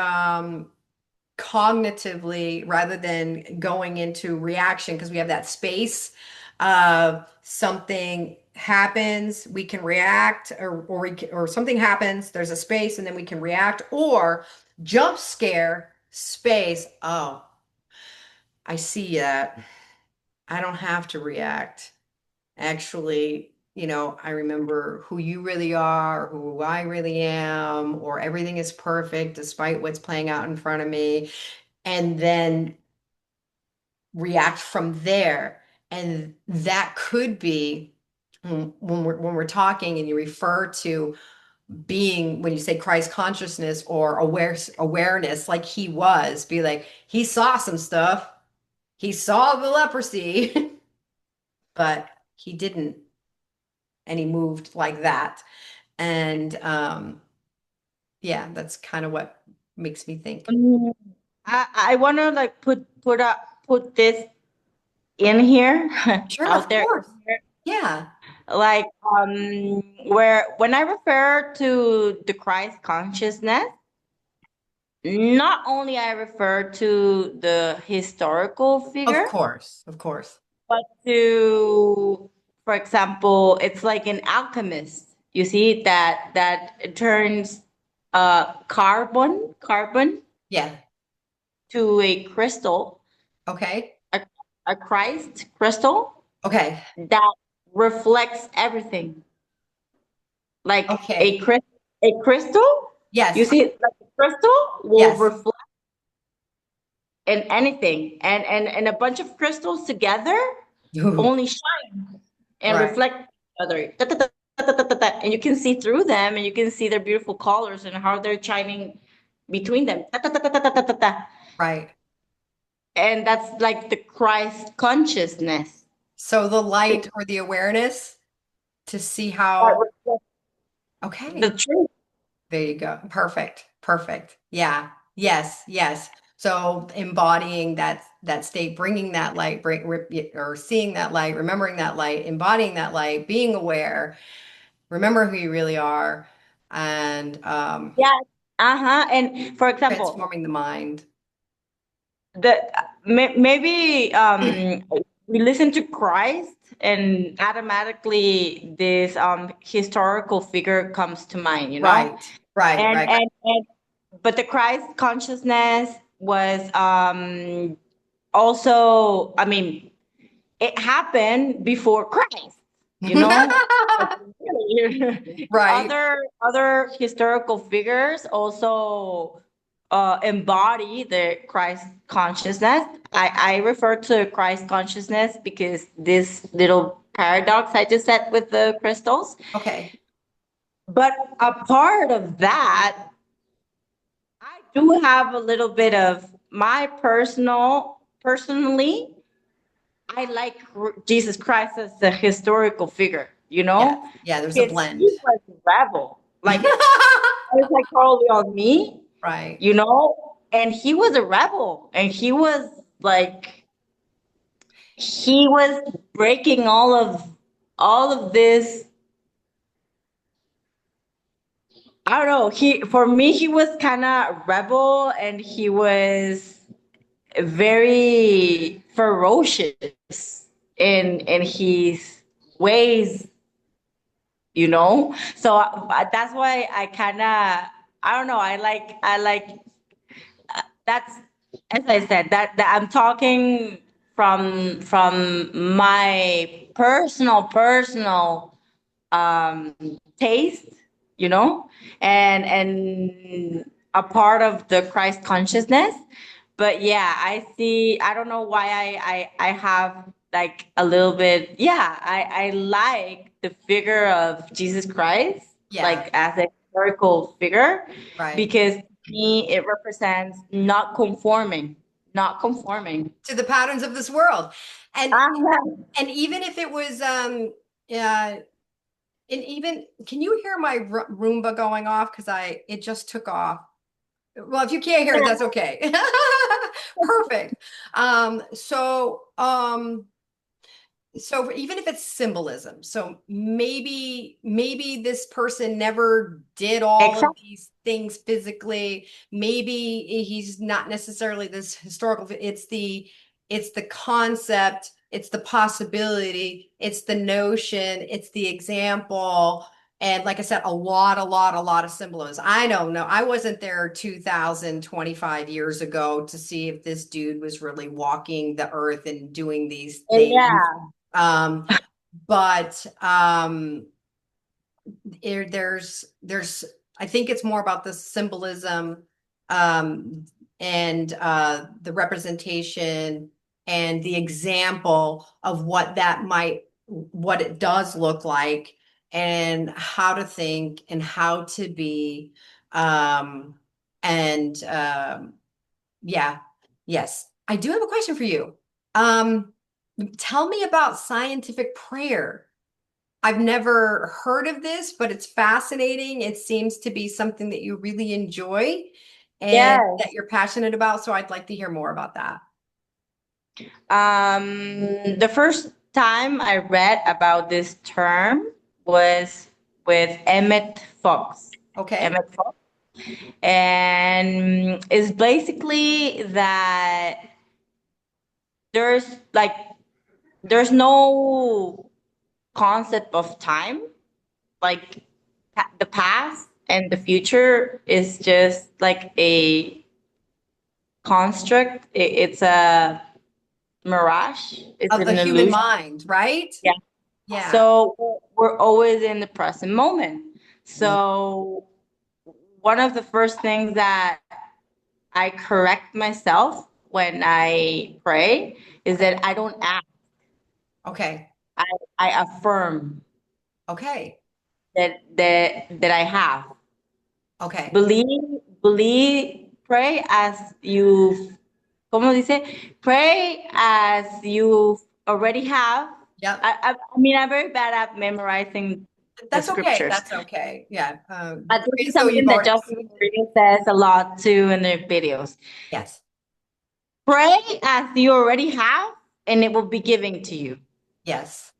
B: cognitively, rather than going into reaction, because we have that space of something happens, we can react, or something happens, there's a space, and then we can react, or jump scare space. Oh, I see that. I don't have to react. Actually, I remember who you really are, who I really am, or everything is perfect despite what's playing out in front of me, and then react from there. And that could be when we're talking and you refer to being, when you say Christ consciousness or awareness, like he was, be like, he saw some stuff. He saw the leprosy, but he didn't, and he moved like that. And yeah, that's kind of what makes me think.
A: Mm, I want to like put this in here
B: Sure, of
A: out there,
B: course. Yeah.
A: like where when I refer to the Christ consciousness, not only I refer to the historical
B: Of
A: figure,
B: course. Of course.
A: but to, for example, it's like an alchemist. You see that it turns carbon
B: Yeah.
A: to a crystal,
B: Okay.
A: a, a Christ crystal
B: Okay.
A: that reflects everything. Like
B: Okay.
A: a crystal, you
B: Yes.
A: see, like a crystal will
B: Yes.
A: reflect in anything, and a bunch of crystals together only shine and
B: Right.
A: reflect each other. Da, da, da, da, da, da, da. And you can see through them, and you can see their beautiful colors and how they're shining between them. Da, da, da, da, da, da, da, da.
B: Right.
A: And that's like the Christ consciousness.
B: So the
A: The,
B: light or the awareness to see
A: that
B: how,
A: reflects the
B: okay.
A: truth.
B: There you go. Perfect. Perfect. Yeah. Yes. Yes. So embodying that state, bringing that light, or seeing that light, remembering that light, embodying that light, being aware, remember who you really are, and
A: Yeah. Uh-huh. And for example,
B: transforming the mind.
A: the maybe we listen to Christ and automatically this historical figure comes to mind, you know?
B: Right. Right.
A: And
B: Right.
A: and but the Christ consciousness was also, I mean, it happened before Christ, you know?
B: Right.
A: Other historical figures also embody the Christ consciousness. I refer to Christ consciousness because this little paradox I just said with the crystals.
B: Okay.
A: But a part of that, I do have a little bit of my personally, I like Jesus Christ as a historical figure, you
B: Yeah.
A: know?
B: Yeah, there's a
A: Because
B: blend.
A: he was a rebel. Like, it's like totally on me,
B: Right.
A: you know? And he was a rebel. And he was breaking all of this. I don't know. For me, he was kind of rebel, and he was very ferocious in his ways, you know. So that's why I kind of, I don't know. I like that's, as I said, that I'm talking from my personal um, taste, you know, and a part of the Christ consciousness. But yeah, I don't know why I have like a little bit, yeah, I like the figure of Jesus Christ,
B: Yeah,
A: like as a historical figure,
B: right.
A: because to me it represents not conforming.
B: To the patterns of this world. And
A: Ah,
B: and even if it was and even can you hear my Roomba going off? Because I it just took off. Well, if you can't hear it, that's okay. Perfect. So even if it's symbolism, so maybe this person never did all of
A: exactly.
B: these things physically. Maybe he's not necessarily this historical. It's the concept, it's the possibility, it's the notion, it's the example. And like I said, a lot of symbolism. I don't know. I wasn't there 2025 years ago to see if this dude was really walking the earth and doing these things.
A: Yeah.
B: Um, but there's I think it's more about the symbolism um and the representation and the example of what it does look like and how to think and how to be um and yeah, yes. I do have a question for you. Um Tell me about scientific prayer. I've never heard of this, but it's fascinating. It seems to be something that you really enjoy and that
A: Yes.
B: you're passionate about. So I'd like to hear more about that.
A: The first time I read about this term was with Emmett Fox.
B: Okay.
A: Emmett Fox. And it's basically that there's like there's no concept of time. Like the past and the future is just like a construct. It's a mirage. It's
B: Of the
A: an
B: human
A: illusion.
B: mind, right?
A: Yeah.
B: Yeah.
A: So we're always in the present moment.
B: Mm.
A: So one of the first things that I correct myself when I pray is
B: Okay.
A: that I don't act.
B: Okay.
A: I, I affirm
B: Okay.
A: that I have.
B: Okay.
A: Believe, pray as you, ¿cómo dice? Pray as you already have.
B: Yep.
A: I mean, I'm very bad at memorizing the
B: That's okay.
A: scriptures.
B: That's okay. Yeah.
A: But
B: Pray
A: this is
B: as though
A: something
B: you've
A: that
B: already.
A: Justin Rodriguez says a lot too in their videos.
B: Yes.
A: Pray as you already have, and it will be given to you.
B: Yes.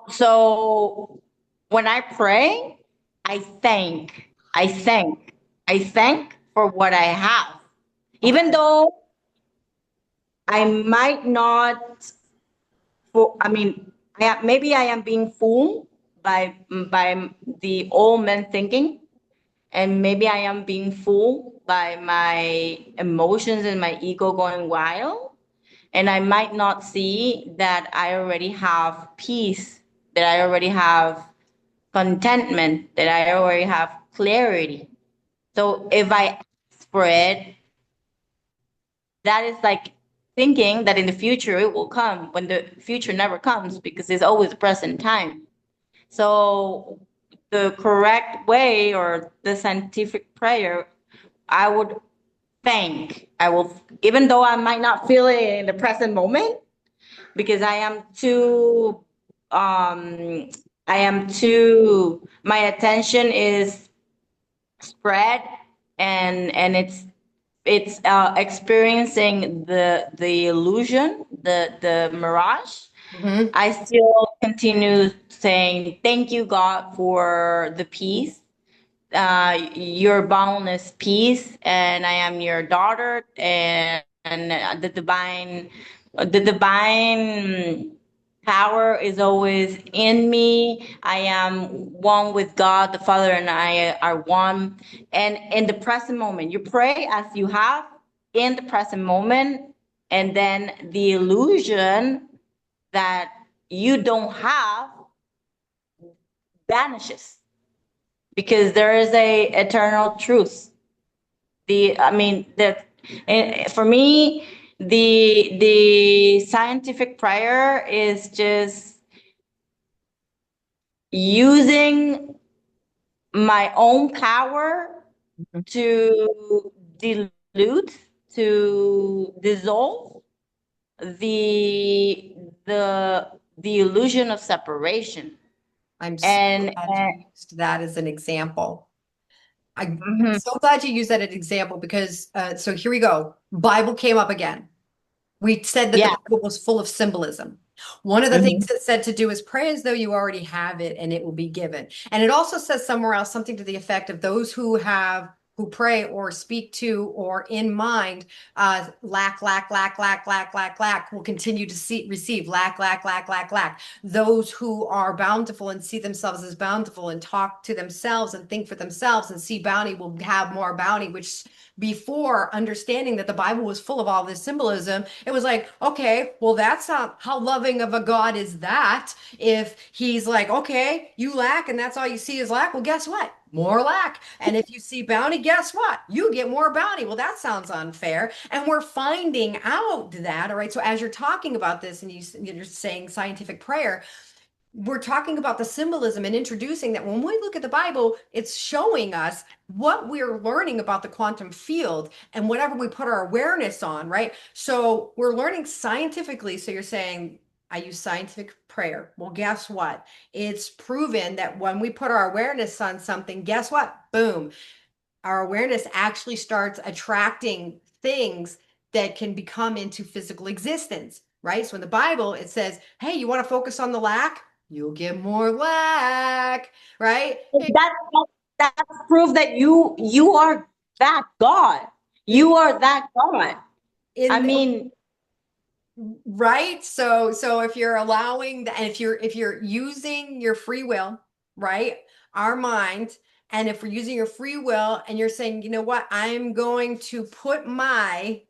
A: So when I pray, I thank, I thank for what I have. Even
B: Okay.
A: though I might not, I mean, maybe I am being fooled by the old man thinking, and maybe I am being fooled by my emotions and my ego going wild. And I might not see that I already have peace, that I already have contentment, that I already have clarity. So if I ask for it, that is like thinking that in the future it will come when the future never comes because it's always present time. So the correct way or the scientific prayer, I would I will, even though I might not feel it in the present moment, because um, my attention is spread and it's experiencing the illusion, the mirage.
B: Mhm.
A: I still continue saying thank you, God, for the peace, your boundless peace, and I am your daughter, and the divine power is always in me. I am one with God, the Father, and I are one. And in the present moment, you pray as you have in the present moment, and then the illusion that you don't have vanishes because there is a eternal truth. I mean, for me, the scientific prayer is just using my own power to dilute, to dissolve the the the illusion of separation.
B: I'm so
A: And
B: glad you used that as an example. I'm
A: mhm,
B: so glad you used that as an example because so here we go. Bible came up again. We said that the
A: yeah.
B: Bible was full of symbolism. One of the things
A: Mhm.
B: it said to do is pray as though you already have it and it will be given. And it also says somewhere else something to the effect of those who pray or speak to or in mind lack will continue to receive lack. Those who are bountiful and see themselves as bountiful and talk to themselves and think for themselves and see bounty will have more bounty, which before understanding that the Bible was full of all this symbolism, it was like, okay, well, that's not how loving of a God is that. If he's like, okay, you lack and that's all you see is lack, well, guess what? More lack. And if you see bounty, guess what? You get more bounty. Well, that sounds unfair. And we're finding out that, all right. So as you're talking about this and you're saying scientific prayer, we're talking about the symbolism and introducing that when we look at the Bible, it's showing us what we're learning about the quantum field and whatever we put our awareness on, right? So we're learning scientifically. So you're saying, I use scientific prayer. Well, guess what? It's proven that when we put our awareness on something, guess what? Boom. Our awareness actually starts attracting things that can become into physical existence, right? So in the Bible, it says, hey, you want to focus on the lack? You'll get more lack, right? Hey,
A: That's proof that you are that God. You are that God. I
B: in
A: mean,
B: right. So if you're allowing and if you're using your free will, right? Our mind, and if we're using your free will and you're saying, you know what, I'm going to put my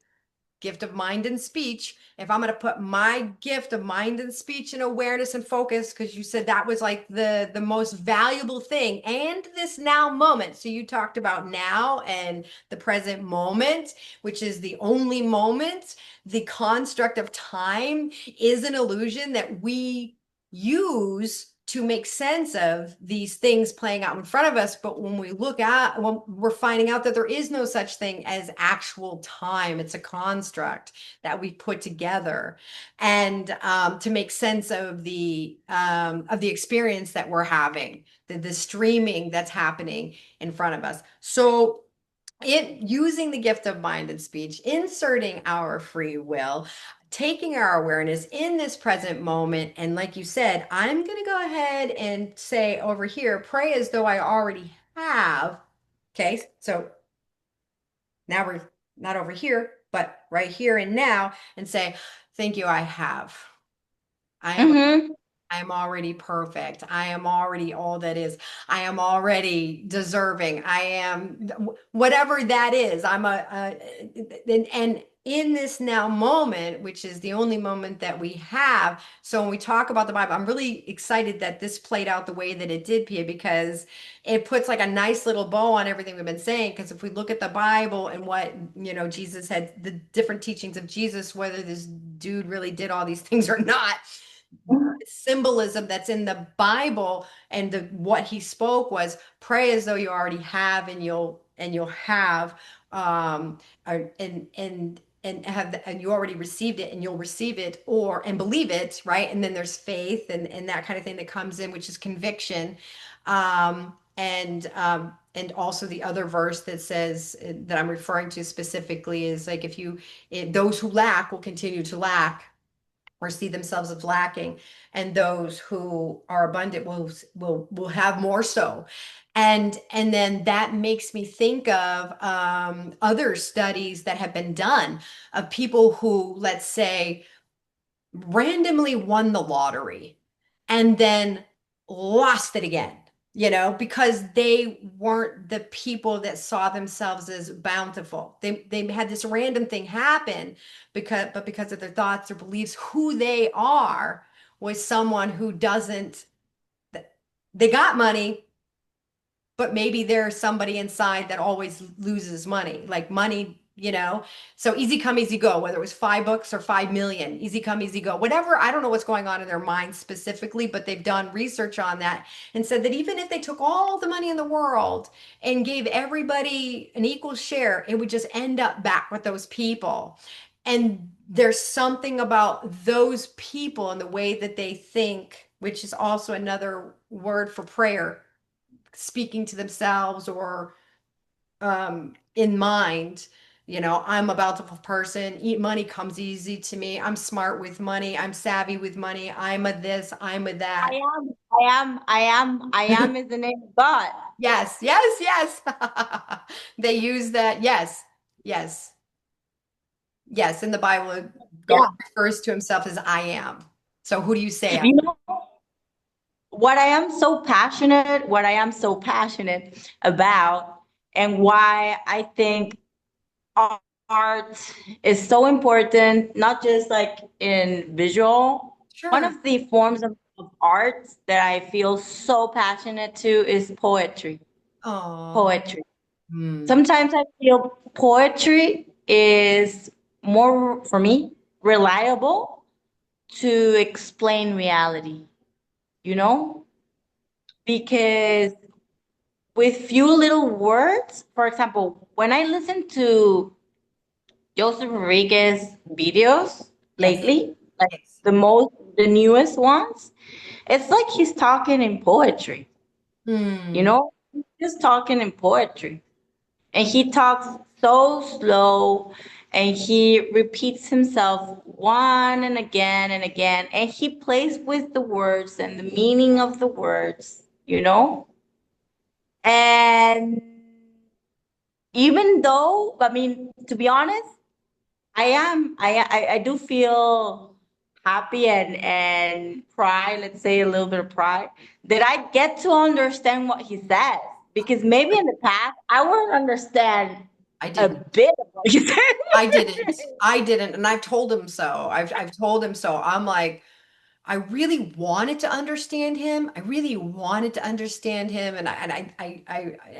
B: gift of mind and speech, if I'm going to put my gift of mind and speech and awareness and focus, because you said that was like the most valuable thing, and this now moment. So you talked about now and the present moment, which is the only moment. The construct of time is an illusion that we use to make sense of these things playing out in front of us. But when we're finding out that there is no such thing as actual time. It's a construct that we put together and to make sense of the experience that we're having, the streaming that's happening in front of us. So using the gift of mind and speech, inserting our free will, taking our awareness in this present moment. And like you said, I'm going to go ahead and say over here, pray as though I already have. Okay, so now we're not over here, but right here and now, and say, thank you, I have. I am
A: mhm.
B: I am already perfect. I am already all that is. I am already deserving. I am whatever that is. I'm and in this now moment, which is the only moment that we have. So when we talk about the Bible, I'm really excited that this played out the way that it did, Pia, because it puts like a nice little bow on everything we've been saying. Because if we look at the Bible and what, Jesus had, the different teachings of Jesus, whether this dude really did all these things or not, symbolism that's in the Bible and what he spoke was pray as though you already have and you'll have and you already received it and you'll receive it and believe it, right? And then there's faith and that kind of thing that comes in, which is conviction. And also the other verse that says that I'm referring to specifically is like those who lack will continue to lack or see themselves as lacking, and those who are abundant will have more so. And then that makes me think of other studies that have been done of people who, let's say, randomly won the lottery and then lost it again, because they weren't the people that saw themselves as bountiful. They had this random thing happen because of their thoughts or beliefs, who they are was someone who doesn't, they got money, but maybe there's somebody inside that always loses money, like money, so easy come, easy go, whether it was $5 or 5 million, easy come, easy go, whatever. I don't know what's going on in their minds specifically, but they've done research on that and said that even if they took all the money in the world and gave everybody an equal share, it would just end up back with those people. And there's something about those people and the way that they think, which is also another word for prayer, speaking to themselves or in mind. I'm a bountiful person. Money comes easy to me. I'm smart with money. I'm savvy with money. I'm a this, I'm a that.
A: I am is the name of God.
B: Yes, yes, yes. They use that. Yes, yes, yes. In the Bible, God
A: Yeah.
B: refers to himself as I am. So who do you say?
A: You know what I am so passionate about, and why I think art is so important, not just like in visual. One
B: Sure.
A: of the forms of art that I feel so passionate to is poetry.
B: Oh.
A: Poetry. Sometimes I feel poetry is more, for me, reliable to explain reality, you know? Because with few little words, for example, when I listen to Joseph Rodriguez videos
B: Yes.
A: lately, like
B: Yes.
A: the newest ones, it's like he's talking in poetry, you
B: Hmm.
A: know? He's just talking in poetry. And he talks so slow and he repeats himself one and again. And he plays with the words and the meaning of the words, you know? And even though, I mean, to be honest, I do feel happy and pride, let's say a little bit of pride, that I get to understand what he says. Because maybe in the past, I wouldn't understand
B: I
A: a
B: didn't.
A: bit of what he said.
B: I didn't. I didn't. And I've told him so. I've told him so. I'm like, I really wanted to understand him. I really wanted to understand him.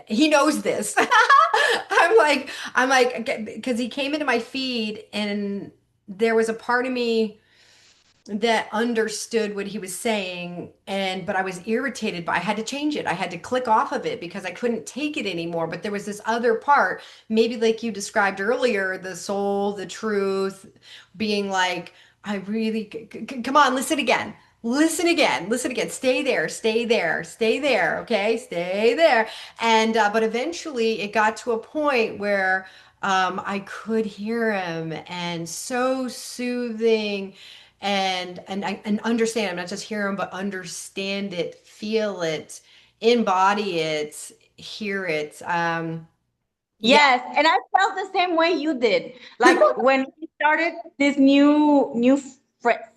B: He knows this. I'm like, because he came into my feed and there was a part of me that understood what he was saying, but I was irritated, but I had to change it. I had to click off of it because I couldn't take it anymore. But there was this other part, maybe like you described earlier, the soul, the truth, being like, I really come on, listen again. Listen again, listen again. Stay there, stay there, stay there, okay? Stay there. And but eventually it got to a point where I could hear him, and so soothing, and understand him, not just hear him, but understand it, feel it, embody it, hear it. Yeah.
A: Yes, and I felt the same way you did. Like when he started this new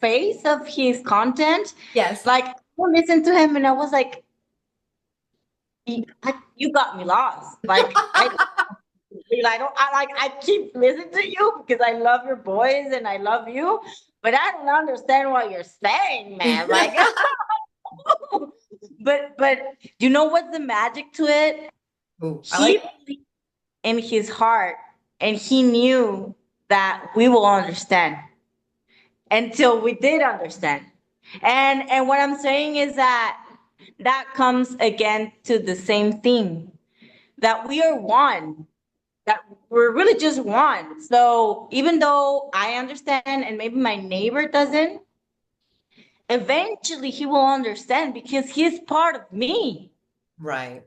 A: phase of his content,
B: Yes.
A: like I listened to him and I was like, you got me lost. Like I Because I keep listening to you because I love your voice and I love you, but I don't understand what you're saying, man. Like, but you know what's the magic to it?
B: Ooh, I
A: He
B: like.
A: believed in his heart and he knew that we will understand until we did understand. And what I'm saying is that that comes again to the same thing that we are one, that we're really just one. So even though I understand and maybe my neighbor doesn't, eventually he will understand because he's part of me.
B: Right,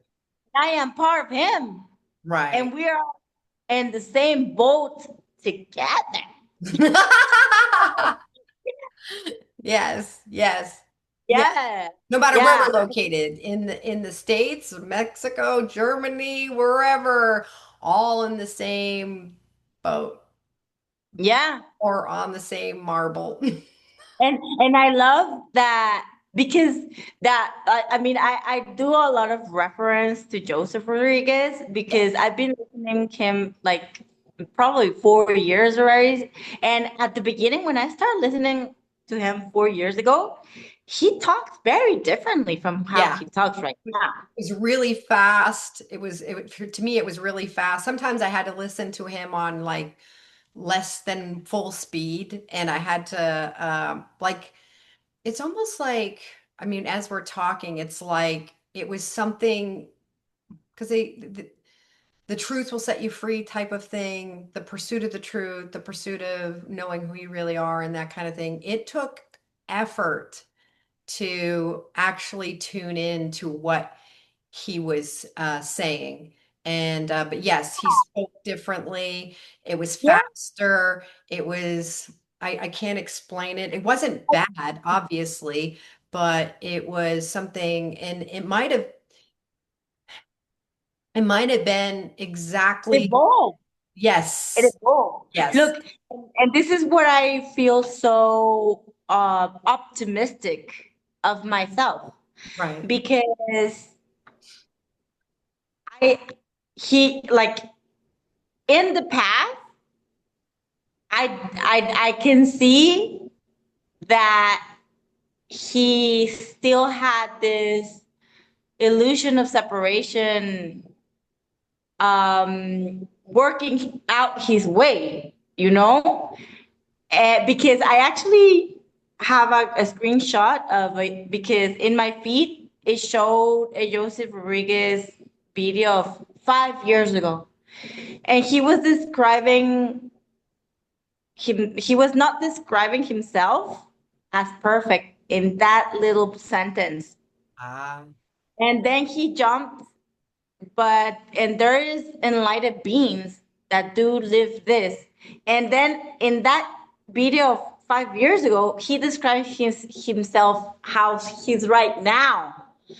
A: I am part of him. And
B: right.
A: we are in the same boat together.
B: Yes, yes. Yeah.
A: Yeah.
B: No matter where
A: Yeah.
B: we're located in the States, Mexico, Germany, wherever, all in the same boat
A: Yeah.
B: or on the same marble.
A: And I love that because that I mean I do a lot of reference to Joseph Rodriguez because I've been listening to him like probably 4 years already. And at the beginning when I started listening to him 4 years ago, he talks very differently from how
B: Yeah.
A: he talks right now.
B: It was really fast. To me, it was really fast. Sometimes I had to listen to him on like less than full speed, and I had to like it's almost like, I mean, as we're talking, it's like it was something because the truth will set you free type of thing, the pursuit of the truth, the pursuit of knowing who you really are, and that kind of thing. It took effort to actually tune in to what he was saying. And but yes, he spoke differently. It was
A: Yeah.
B: faster. It was, I can't explain it. It wasn't bad, obviously, but it was something, and it might have been
A: It
B: exactly,
A: evolved. It
B: yes,
A: evolved.
B: yes,
A: Look, and this is what I feel so optimistic of myself
B: right.
A: because I he like in the past I can see that he still had this illusion of separation working out his way, you know? Because I actually have a screenshot of it because in my feed it showed a Joseph Rodriguez video of 5 years ago. And he was describing he was not describing himself as perfect in that little sentence.
B: Ah,
A: And then he jumped, and there is enlightened beings that do live this. And then in that video of 5 years ago, he described himself how he's right now.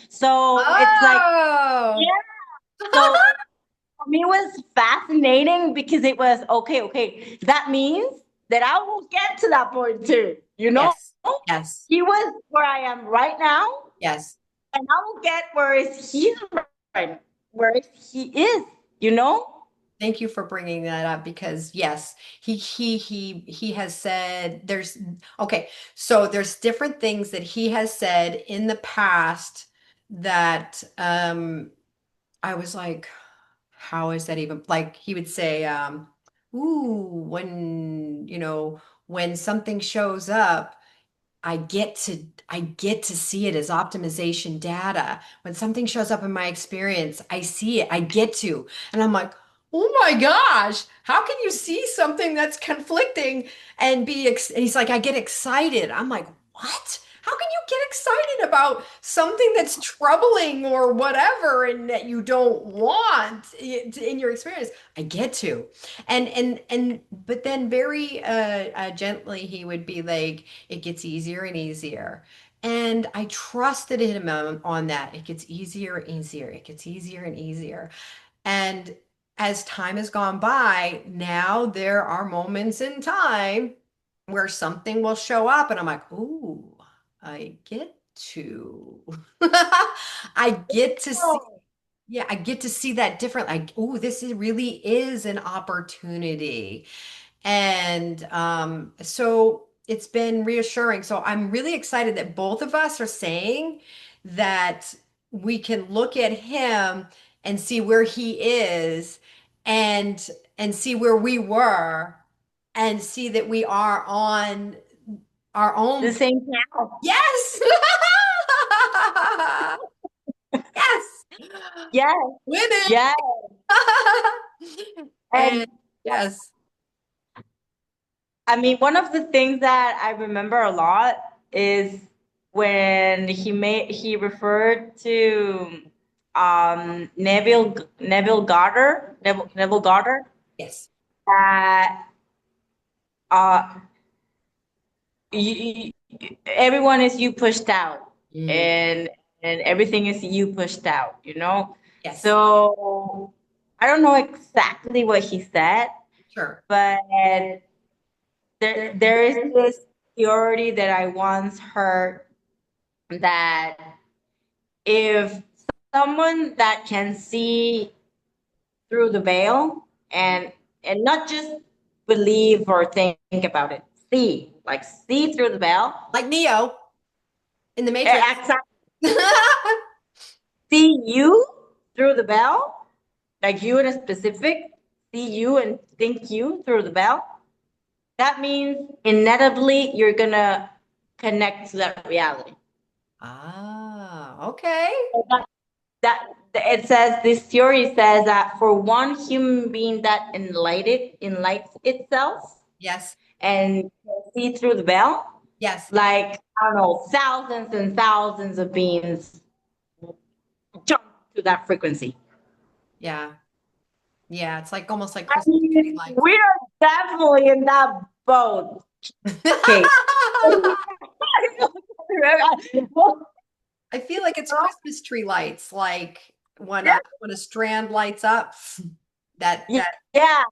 A: So it's like,
B: oh,
A: yeah. So for me, it was fascinating because it was okay. That means that I will get to that point too. You know,
B: yes, yes,
A: he was where I am right now,
B: yes.
A: and I will get where is he right, where he is. You know.
B: Thank you for bringing that up because yes, he has said okay, so there's different things that he has said in the past that I was like, how is that even, like he would say ooh, when something shows up, I get to see it as optimization data. When something shows up in my experience, I see it. I get to. And I'm like, "Oh my gosh, how can you see something that's conflicting and and he's like, "I get excited." I'm like, "What? How can you get excited about something that's troubling or whatever and that you don't want in your experience?" I get to. And but then very gently he would be like, it gets easier and easier. And I trusted him on that. It gets easier and easier. It gets easier and easier. And as time has gone by, now there are moments in time where something will show up, and I'm like, ooh, I get to. I get to see. Yeah, I get to see that different. Like, oh, really is an opportunity. And so it's been reassuring. So I'm really excited that both of us are saying that we can look at him and see where he is and see where we were and see that we are on our
A: The
B: own.
A: same path.
B: Yes. Yes.
A: Yes,
B: Women.
A: yes.
B: And
A: And
B: yes.
A: I mean, one of the things that I remember a lot is when he referred to Neville Goddard,
B: Yes.
A: that uh everyone is you pushed out,
B: Mm,
A: and everything is you pushed out, you know?
B: yes.
A: So I don't know exactly what he said,
B: Sure.
A: but there is this theory that I once heard, that if someone that can see through the veil, and not just believe or think about it, see through the veil,
B: Like Neo in the Matrix.
A: exactly, see you through the veil, like you in a specific, see you and think you through the veil, that means inevitably you're gonna connect to that reality.
B: Ah, okay.
A: That it says, this theory says that for one human being that enlightens itself
B: Yes.
A: and can see through the veil,
B: Yes.
A: like I don't know, thousands and thousands of beings jump to that frequency.
B: Yeah. Yeah. It's like almost like
A: I
B: Christmas tree
A: mean,
B: lights.
A: we are definitely in that boat, Kate.
B: I feel like it's Christmas tree lights. Like when a strand lights up, that
A: Yeah,
B: that
A: yeah,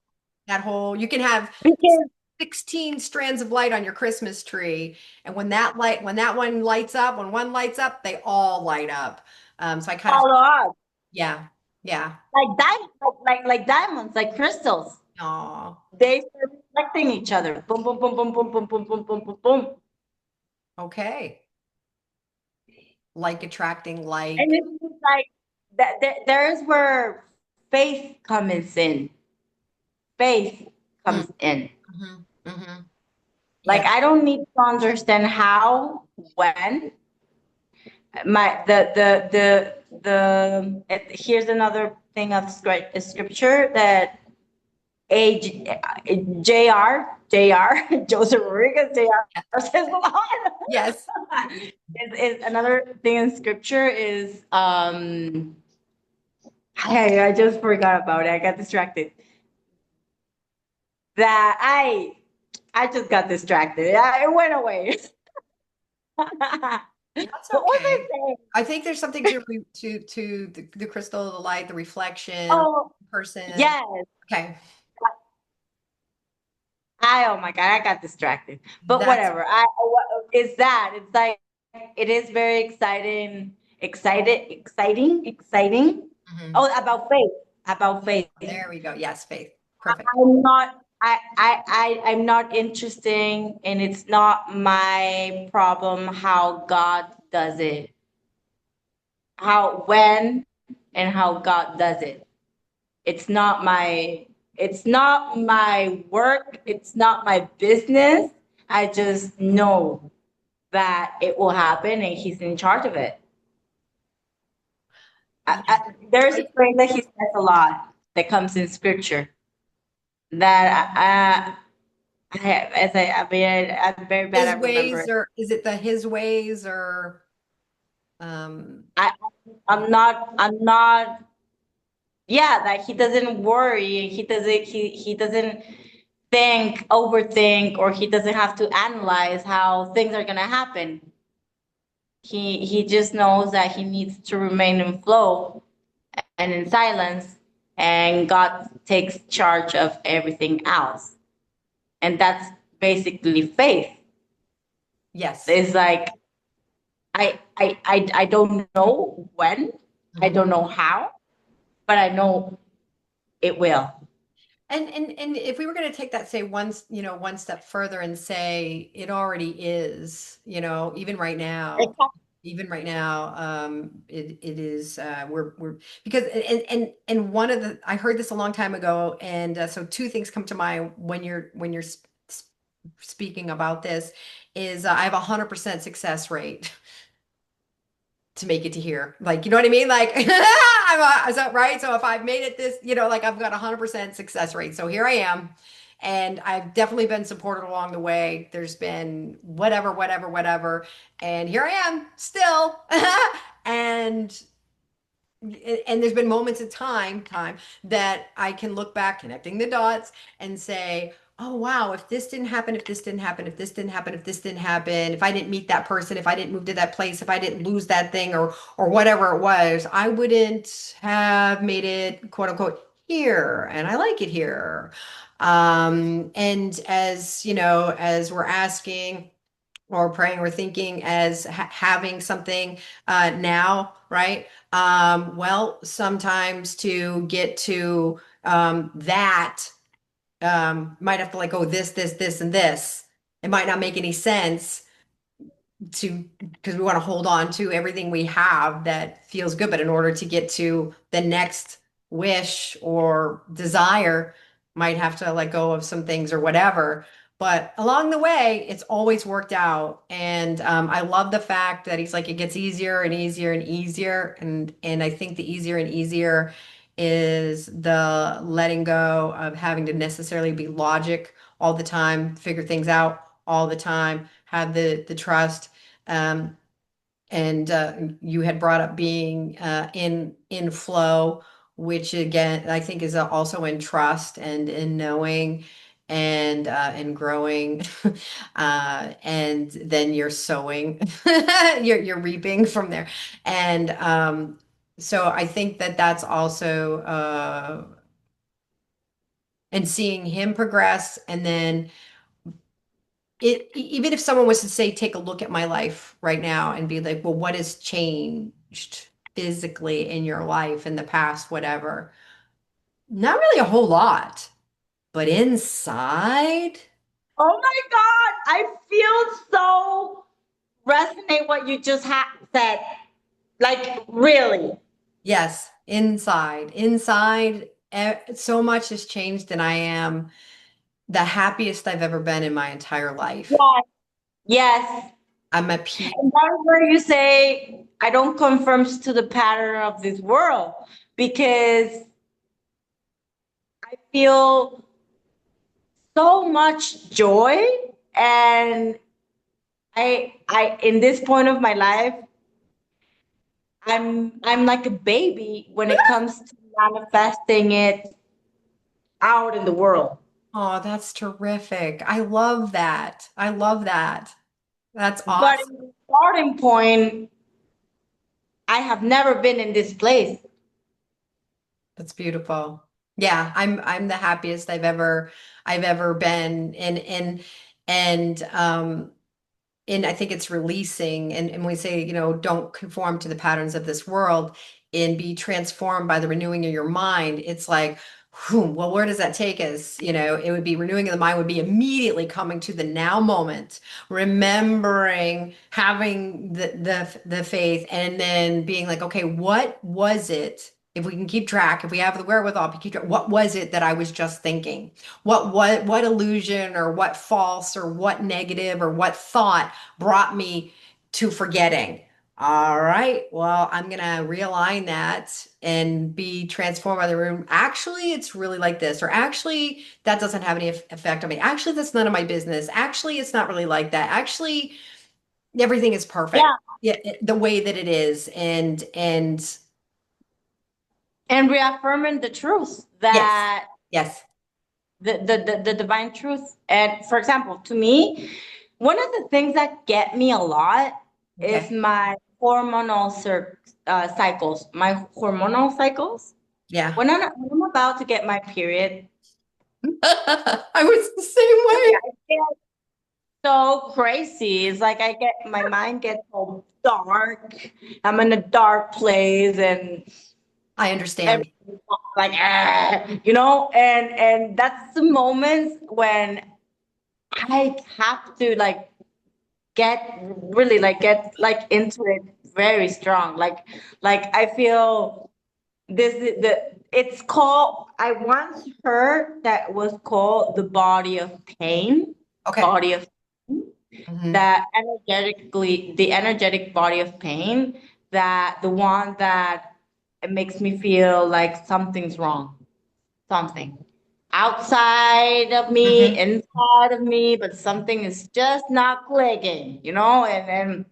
B: that whole you can have
A: because
B: 16 strands of light on your Christmas tree. And when that one lights up, when one lights up, they all light up. So I kind of,
A: follow up
B: yeah, yeah.
A: like like diamonds, like crystals.
B: Oh,
A: They start reflecting each other. Boom, boom, boom, boom, boom, boom, boom, boom, boom, boom, boom.
B: okay. Like attracting
A: And
B: like.
A: it's just like there's where faith comes in. Faith
B: Mm,
A: comes in.
B: mhm, mhm.
A: Like
B: Yeah.
A: I don't need to understand how, when. My here's another thing of scripture that a Jr. Joseph Rodriguez Jr. says a lot.
B: Yes.
A: Is another thing in scripture is I just forgot about it. I got distracted. That I just got distracted. It went away.
B: That's
A: What was I
B: okay.
A: saying?
B: I think there's something to the crystal, the light, the reflection,
A: Oh,
B: person.
A: yes.
B: Okay.
A: Oh my God, I got distracted. But
B: That's
A: whatever. What is that? It's like it is very exciting.
B: mhm.
A: Oh, about faith. About faith.
B: There we go. Yes, Faith. Perfect.
A: I'm not I'm not interesting, and it's not my problem how God does it. How when and how God does it. It's not my work, it's not my business. I just know that it will happen and he's in charge of it.
B: Yeah.
A: There's a
B: I-
A: phrase that he says a lot that comes in scripture that I mean, I'm very bad
B: His
A: at
B: ways,
A: remembering.
B: or is it the his ways, or
A: I I'm not, yeah, that he doesn't worry, he doesn't overthink, or he doesn't have to analyze how things are gonna happen. He just knows that he needs to remain in flow and in silence, and God takes charge of everything else. And that's basically faith.
B: yes.
A: It's like I don't know when, I
B: Mhm.
A: don't know how, but I know it will.
B: And if we were going to take that, say one step further and say it already is, even right now, it is, we're because, and one of I heard this a long time ago. And so two things come to mind when you're speaking about this is I have 100% success rate to make it to here. Like, you know what I mean? Like, right. So if I've made it this, like I've got 100% success rate. So here I am. And I've definitely been supported along the way. There's been whatever. And here I am still. and and there's been moments of time that I can look back, connecting the dots and say, oh wow, if this didn't happen, if this didn't happen, if this didn't happen, if this didn't happen, if I didn't meet that person, if I didn't move to that place, if I didn't lose that thing or whatever it was, I wouldn't have made it, quote unquote, here. And I like it here. And as as we're asking or praying or thinking as having something now, right? Well, sometimes to get to that, might have to like go this, and this. It might not make any sense because we want to hold on to everything we have that feels good. But in order to get to the next wish or desire, might have to let go of some things or whatever. But along the way, it's always worked out. And I love the fact that he's like, it gets easier and easier and easier. And I think the easier and easier is the letting go of having to necessarily be logic all the time, figure things out all the time, have the trust. Um, and you had brought up being in flow, which again I think is also in trust and in knowing and growing, and then you're sowing, you're reaping from there, and so I think that that's also and seeing him progress, and then even if someone was to say, take a look at my life right now and be like, well, what has changed physically in your life in the past, whatever? Not really a whole lot, but inside,
A: Oh my God, I feel so resonate what you just said. Like, really.
B: yes, so much has changed, and I am the happiest I've ever been in my entire life.
A: Yes. Yes.
B: I'm at peace.
A: And that's where you say, I don't conform to the pattern of this world because I feel so much joy. And in this point of my life, I'm like a baby when it comes to manifesting it out in the world.
B: Oh, that's terrific. I love that. I love that. That's
A: But
B: awesome.
A: in the starting point, I have never been in this place.
B: That's beautiful. Yeah, I'm the happiest I've ever been. And I think it's releasing, and we say, don't conform to the patterns of this world and be transformed by the renewing of your mind. It's like, well, where does that take us? It would be renewing of the mind would be immediately coming to the now moment, remembering, having the faith, and then being like, okay, what was it? If we can keep track, if we have the wherewithal to keep track, what was it that I was just thinking? What illusion or what false or what negative or what thought brought me to forgetting? All right, well, I'm going to realign that and be transformed by the room. Actually, it's really like this, or actually, that doesn't have any effect on me. Actually, that's none of my business. Actually, it's not really like that. Actually, everything is perfect.
A: Yeah.
B: Yeah, the way that it is.
A: And reaffirming the truth
B: Yes,
A: that
B: yes,
A: the divine truth. And for example, to me, one of the things that get me a lot is
B: okay,
A: my hormonal cycles. My hormonal cycles.
B: yeah.
A: When I'm about to get my period,
B: I was the same way.
A: I get so crazy. It's like my mind gets so dark. I'm in a dark place, and
B: I understand.
A: like you know, and that's the moments when I have to like get like into it very strong, like I feel this is the it's called, I once heard that was called the body of pain,
B: Okay.
A: body of
B: Hmm.
A: that energetically, the energetic body of pain, that the one that it makes me feel like something's wrong, something outside of me,
B: Hmm.
A: inside of me, but something is just not clicking, you know, and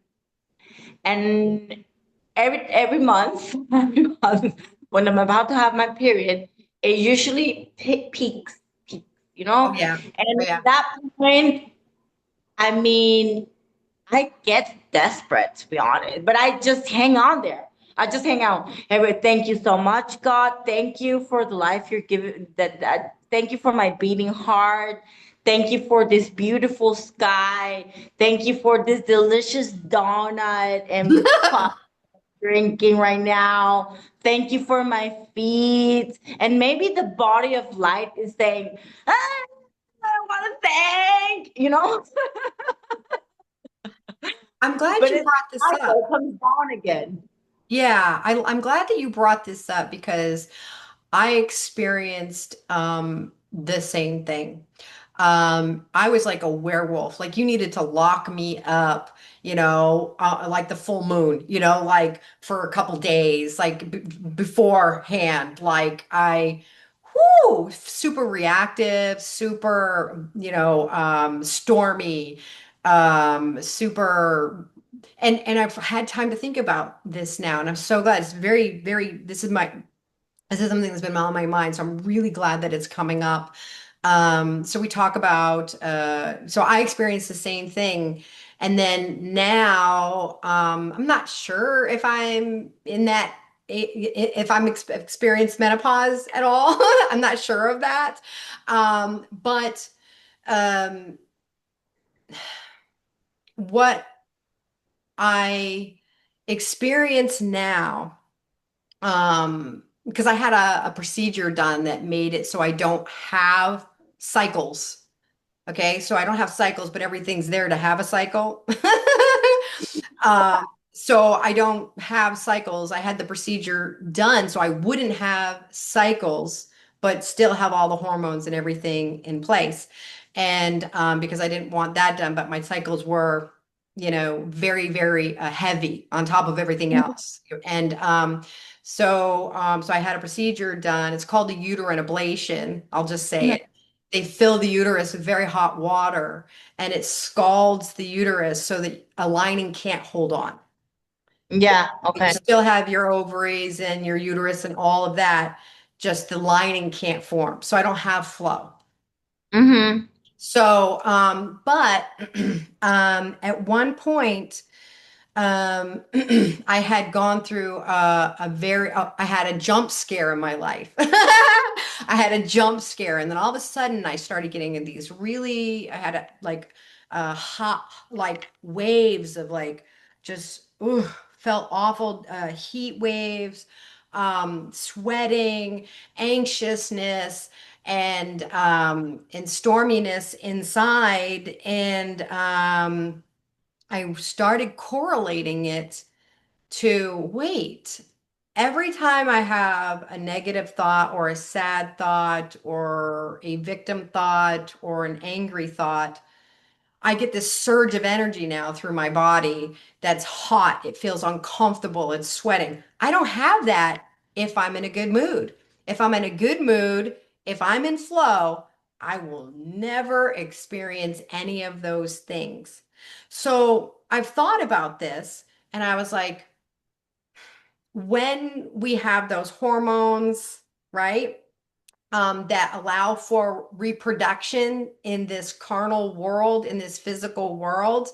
A: every month, every month when I'm about to have my period, it usually peaks, you
B: Oh
A: know,
B: yeah. Oh
A: and
B: yeah.
A: at that point, I mean, I get desperate, to be honest, but I just hang on there. I just hang out. Anyway, thank you so much, God. Thank you for the life you're giving. Thank you for my beating heart. Thank you for this beautiful sky. Thank you for this delicious donut and coffee drinking right now. Thank you for my feet. And maybe the body of light is saying, ah, I want to thank, you know.
B: I'm glad
A: But
B: you
A: it's
B: brought this up.
A: cycle, it comes down again.
B: Yeah, I'm glad that you brought this up because I experienced the same thing. I was like a werewolf. Like you needed to lock me up, like the full moon, for a couple days, like b beforehand. Like super reactive, super, stormy, super. And I've had time to think about this now, and I'm so glad. It's very, very. This is something that's been on my mind, so I'm really glad that it's coming up. So we talk about, so I experienced the same thing. And then now, I'm not sure if I'm in that, if I'm experienced menopause at all. I'm not sure of that. But um, what I experience now, because I had a procedure done that made it so I don't have cycles. Okay, so I don't have cycles, but everything's there to have a cycle. So I don't have cycles. I had the procedure done so I wouldn't have cycles, but still have all the hormones and everything in place. And because I didn't want that done, but my cycles were, very, very heavy on top of everything else. And so I had a procedure done. It's called a uterine ablation. I'll just say it. They fill the uterus with very hot water and it scalds the uterus so that a lining can't hold on.
A: Yeah,
B: You
A: okay.
B: still have your ovaries and your uterus and all of that, just the lining can't form. So I don't have flow.
A: Mm-hmm.
B: So, but at one point, I had gone through I had a jump scare in my life. I had a jump scare, and then all of a sudden, I started getting in these really, I had like hot, like waves of like just, felt awful, heat waves, sweating, anxiousness, and storminess inside, and I started correlating it to wait. Every time I have a negative thought or a sad thought or a victim thought or an angry thought, I get this surge of energy now through my body that's hot. It feels uncomfortable. It's sweating. I don't have that if I'm in a good mood. If I'm in a good mood, if I'm in flow, I will never experience any of those things. So I've thought about this and I was like, when we have those hormones, right? That allow for reproduction in this carnal world, in this physical world.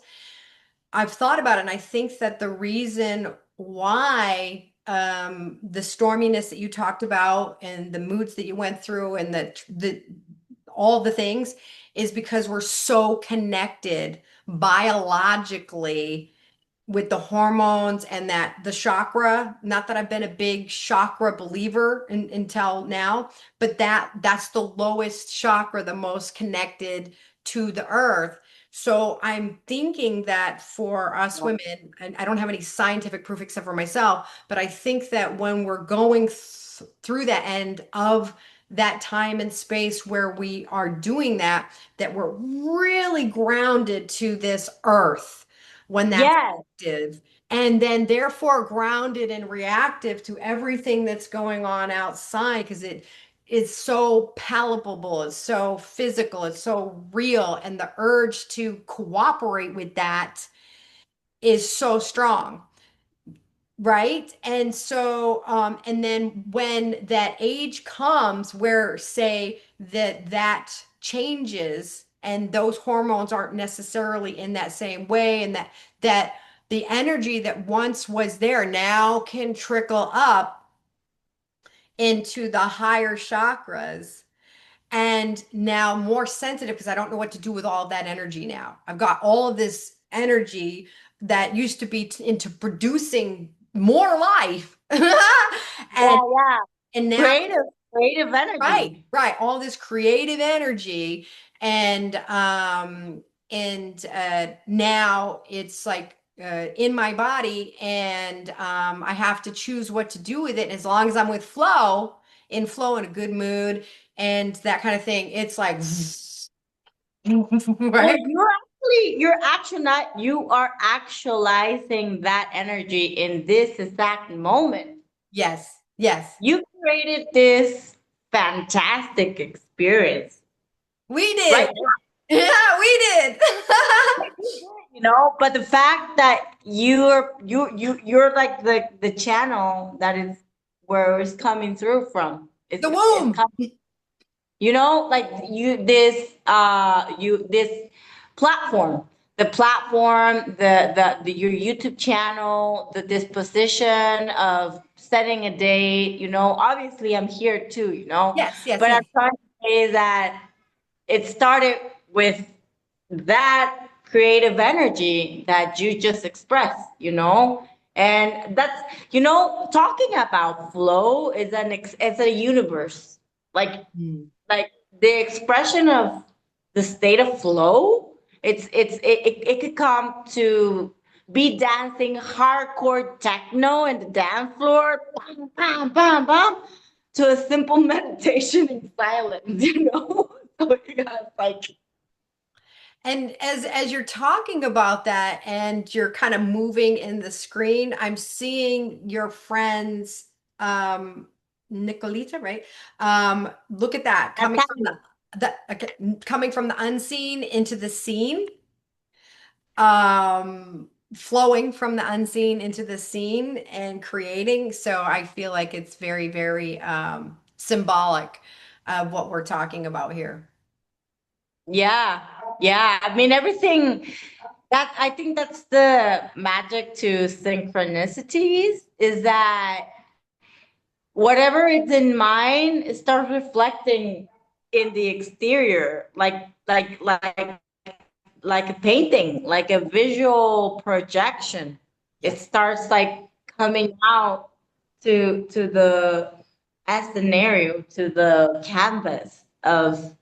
B: I've thought about it, and I think that the reason why the storminess that you talked about and the moods that you went through and the all the things is because we're so connected biologically with the hormones and that the chakra, not that I've been a big chakra believer until now, but that's the lowest chakra, the most connected to the earth. So I'm thinking that for us women, and I don't have any scientific proof except for myself, but I think that when we're going through the end of that time and space where we are doing that, that we're really grounded to this earth when that's
A: Yes.
B: active, and then therefore grounded and reactive to everything that's going on outside because it is so palpable, it's so physical, it's so real, and the urge to cooperate with that is so strong. Right. And so, and then when that age comes where, say, that changes and those hormones aren't necessarily in that same way, and that the energy that once was there now can trickle up into the higher chakras and now more sensitive because I don't know what to do with all of that energy now. I've got all of this energy that used to be into producing more life.
A: Yeah,
B: and
A: yeah.
B: and now
A: Creative
B: right,
A: energy.
B: right, all this creative energy and now it's like in my body and I have to choose what to do with it. And as long as I'm with flow in a good mood and that kind of thing, it's like
A: Well,
B: right?
A: you are actualizing that energy in this exact moment.
B: Yes, yes,
A: You created this fantastic experience
B: we
A: right
B: did.
A: now.
B: Yeah, we did.
A: But the fact that you're like the channel that is where it's coming through from.
B: The
A: It's
B: womb.
A: coming, like this platform, the your YouTube channel, the disposition of setting a date, obviously I'm here too,
B: Yes, yes,
A: but I'm
B: yes.
A: trying to say that it started with that creative energy that you just expressed, and that's, talking about flow is it's a universe, like
B: Mm.
A: like the expression of the state of flow. It could come to be dancing hardcore techno in the dance floor, bam, bam, bam, bam, to a simple meditation in silence, so you guys like.
B: And as you're talking about that and you're kind of moving in the screen, I'm seeing your friends, Nicolita, right? Look at that, coming from okay, coming from the unseen into the seen, flowing from the unseen into the scene and creating. So I feel like it's very, very symbolic of what we're talking about here.
A: Yeah, yeah. I mean, everything I think that's the magic to synchronicities, is that whatever is in mind, it starts reflecting in the exterior, like a painting, like a visual projection. It
B: Yes.
A: starts like coming out to the scenario, to the canvas of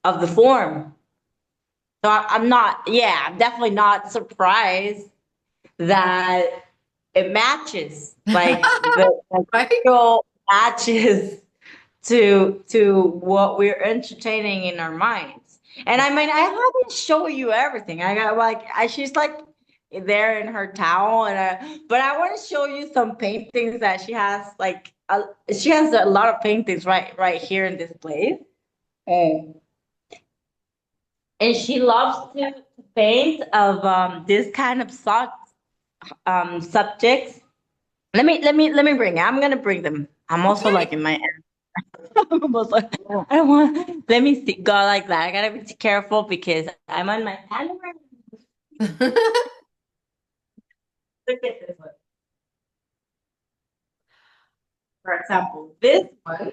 A: the form. So I'm not, yeah, I'm definitely not surprised that it matches, like the
B: Right?
A: visual matches to what we're entertaining in our minds. And I mean, I haven't shown you everything. I got like, she's like there in her towel, but I want to show you some paintings that she has. Like, she has a lot of paintings right here in this place. And she loves to paint of this kind of subjects. Let me bring it. I'm gonna bring them. I'm also like
B: Okay.
A: in my I'm almost like, I don't want. Let me see. Go like that. I gotta be careful because I'm on my camera. Look at this one. For example, this one.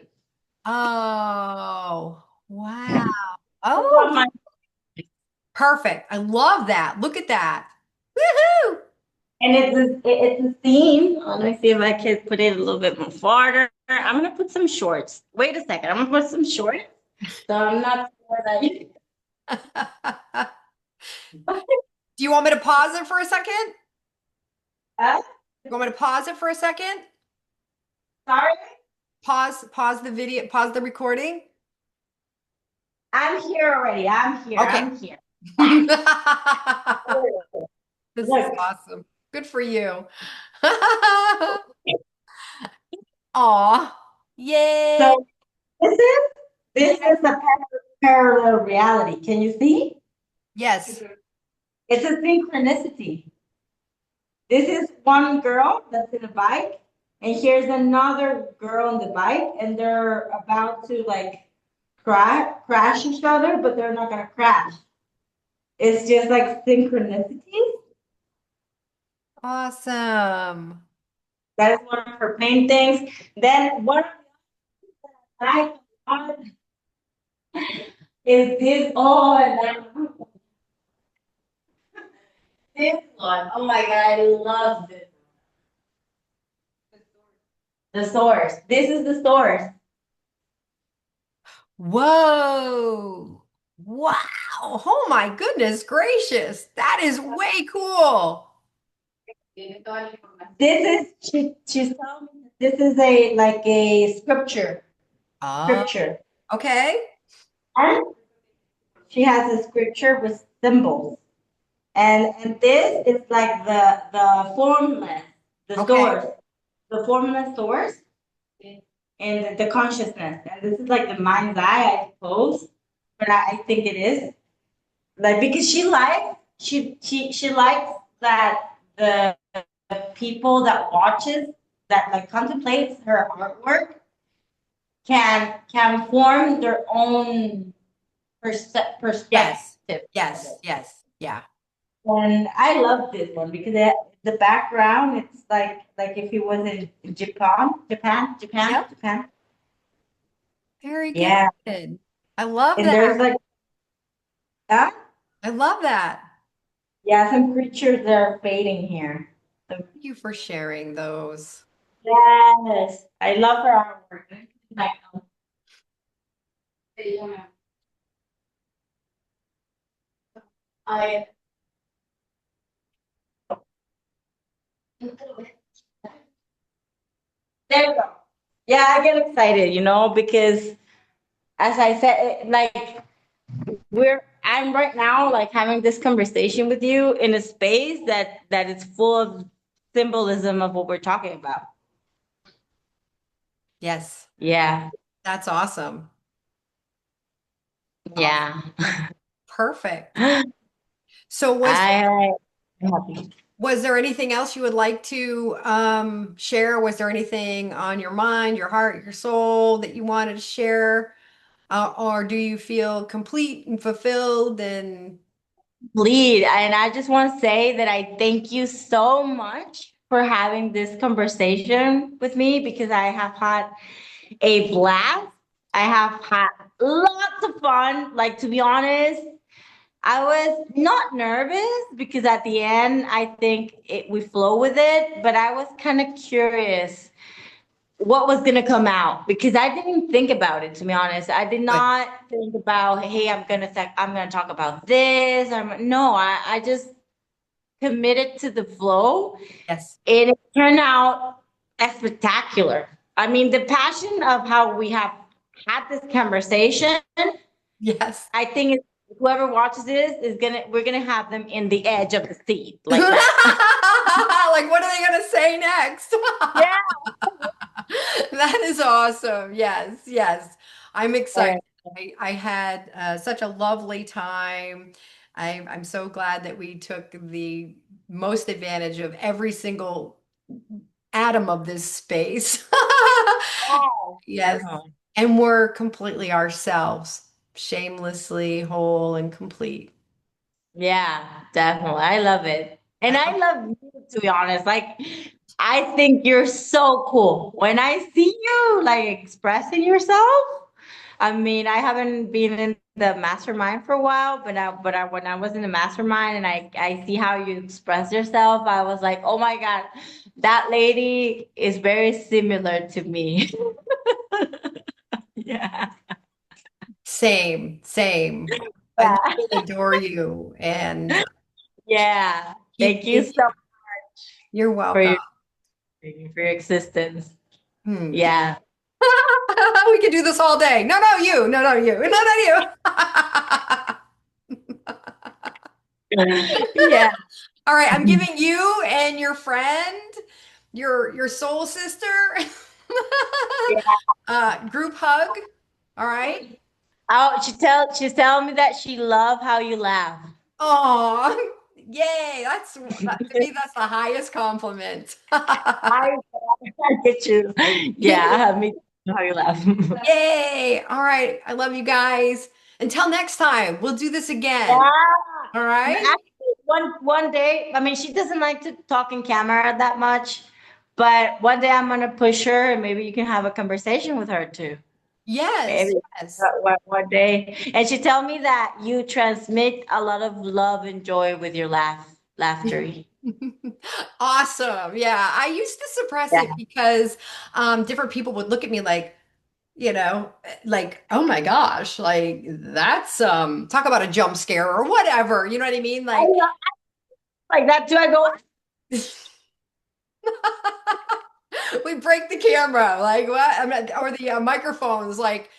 B: Oh, wow.
A: It's on
B: Oh,
A: my
B: perfect. I love that. Look at that. Woohoo!
A: And it's a theme. Let me see if I can put it a little bit more farther. I'm gonna put some shorts. Wait a second. I'm gonna put some shorts. So I'm not sure that.
B: Do you want me to pause it for a second?
A: Uh,
B: You want me to pause it for a second?
A: sorry,
B: Pause the video, pause the recording.
A: I'm here already. I'm here.
B: Okay.
A: I'm here.
B: This is
A: Look.
B: awesome. Good for you. Aw. Yay.
A: So this is a parallel reality. Can you see?
B: Yes.
A: It's a synchronicity. This is one girl that's in a bike, and here's another girl on the bike, and they're about to like crash each other, but they're not gonna crash. It's just like synchronicities.
B: Awesome.
A: That is one of her paintings. Then one of the I on is this. Oh, and this one. Oh my god, I love this. The source. This is the source.
B: Whoa. Wow. Oh my goodness gracious. That is way cool.
A: This is she's telling me this is a like a scripture. Scripture.
B: Okay.
A: And she has a scripture with symbols. And this is like the formless, the
B: Okay.
A: source, the formless source and the consciousness. And this is like the mind's eye, I suppose. But I think it is. Like because she likes that the people that watches that like contemplates her artwork can form their own perspective.
B: Yes. Yeah.
A: And I love this one because the background it's like if it was in Japan.
B: Very good.
A: Yeah.
B: I love
A: And there's
B: that.
A: like that.
B: I love that.
A: Yeah, some creatures that are fading here.
B: Thank you for sharing those.
A: Yes, I love her artwork. I know. I there we go. Yeah, I get excited, because as I said, like I'm right now like having this conversation with you in a space that is full of symbolism of what we're talking about.
B: Yes.
A: Yeah.
B: That's awesome.
A: Yeah.
B: Perfect. So
A: I'm happy.
B: was there anything else you would like to share? Was there anything on your mind, your heart, your soul that you wanted to share? Or do you feel complete and fulfilled and
A: Lead. And I just want to say that I thank you so much for having this conversation with me because I have had a blast. I have had lots of fun. Like, to be honest, I was not nervous because at the end, I think we flow with it, but I was kind of curious what was going to come out because I didn't think about it, to be honest. I did not think about, hey, I'm going to talk about this. No, I just committed to the flow
B: yes.
A: and it turned out spectacular. I mean, the passion of how we have had this conversation,
B: Yes.
A: I think whoever watches this we're gonna have them in the edge of the seat like that.
B: Like, what are they gonna say next?
A: Yeah.
B: That is awesome. Yes. I'm excited. I had such a lovely time. I'm so glad that we took the most advantage of every single atom of this space. Yes. And we're completely ourselves, shamelessly whole and complete.
A: Yeah, definitely. I love it. And I love you, to be honest. Like, I think you're so cool. When I see you like expressing yourself, I mean, I haven't been in the mastermind for a while, but when I was in the mastermind and I see how you express yourself, I was like, oh my God, that lady is very similar to me. Yeah.
B: Same, same. I
A: Yeah.
B: just adore you, and
A: Yeah.
B: keep
A: Thank you so
B: being.
A: much
B: You're
A: for
B: welcome.
A: for your existence.
B: Hmm.
A: Yeah.
B: We could do this all day. No, no, you. No, no, you. No, no, you.
A: Yeah.
B: All right, I'm giving you and your friend, your soul sister, group hug. All right.
A: Oh, she's telling me that she love how you laugh.
B: Oh, yay! To me, that's the highest compliment.
A: I get you. Yeah, me too, how you laugh.
B: Yay! All right, I love you guys. Until next time, we'll do this again.
A: Yeah.
B: All right?
A: Actually, one day, I mean, she doesn't like to talk in camera that much, but one day I'm gonna push her and maybe you can have a conversation with her too.
B: Yes,
A: Maybe
B: yes.
A: one day. And she tell me that you transmit a lot of love and joy with your laughter.
B: Awesome. Yeah, I used to suppress
A: Yeah.
B: it because different people would look at me like, like, oh my gosh, like that's talk about a jump scare or whatever. You know what I mean?
A: I
B: Like
A: love like that too. I go,
B: we break the camera, like what? Or the microphones, like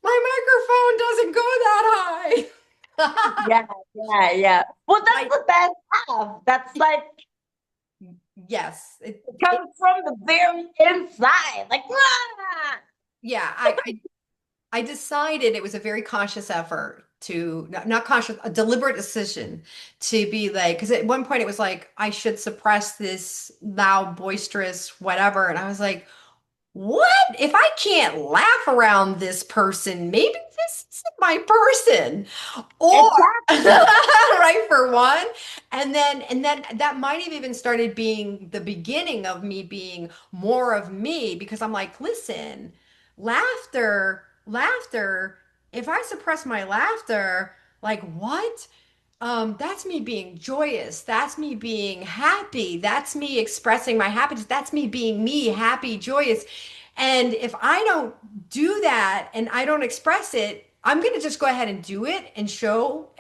B: my microphone doesn't go that high.
A: yeah, yeah, yeah. Well, that's
B: I,
A: the best laugh. That's like
B: yes,
A: comes from the very inside. Like, ah!
B: yeah, I decided it was a very conscious effort to not conscious, a deliberate decision to be like, because at one point it was like I should suppress this loud, boisterous, whatever, and I was like, what? If I can't laugh around this person, maybe this isn't my person. Or
A: Exactly.
B: right for one. And then that might have even started being the beginning of me being more of me because I'm like, listen, laughter, if I suppress my laughter, like what? That's me being joyous. That's me being happy. That's me expressing my happiness. That's me being me, happy, joyous. And if I don't do that and I don't express it, I'm going to just go ahead and do it and show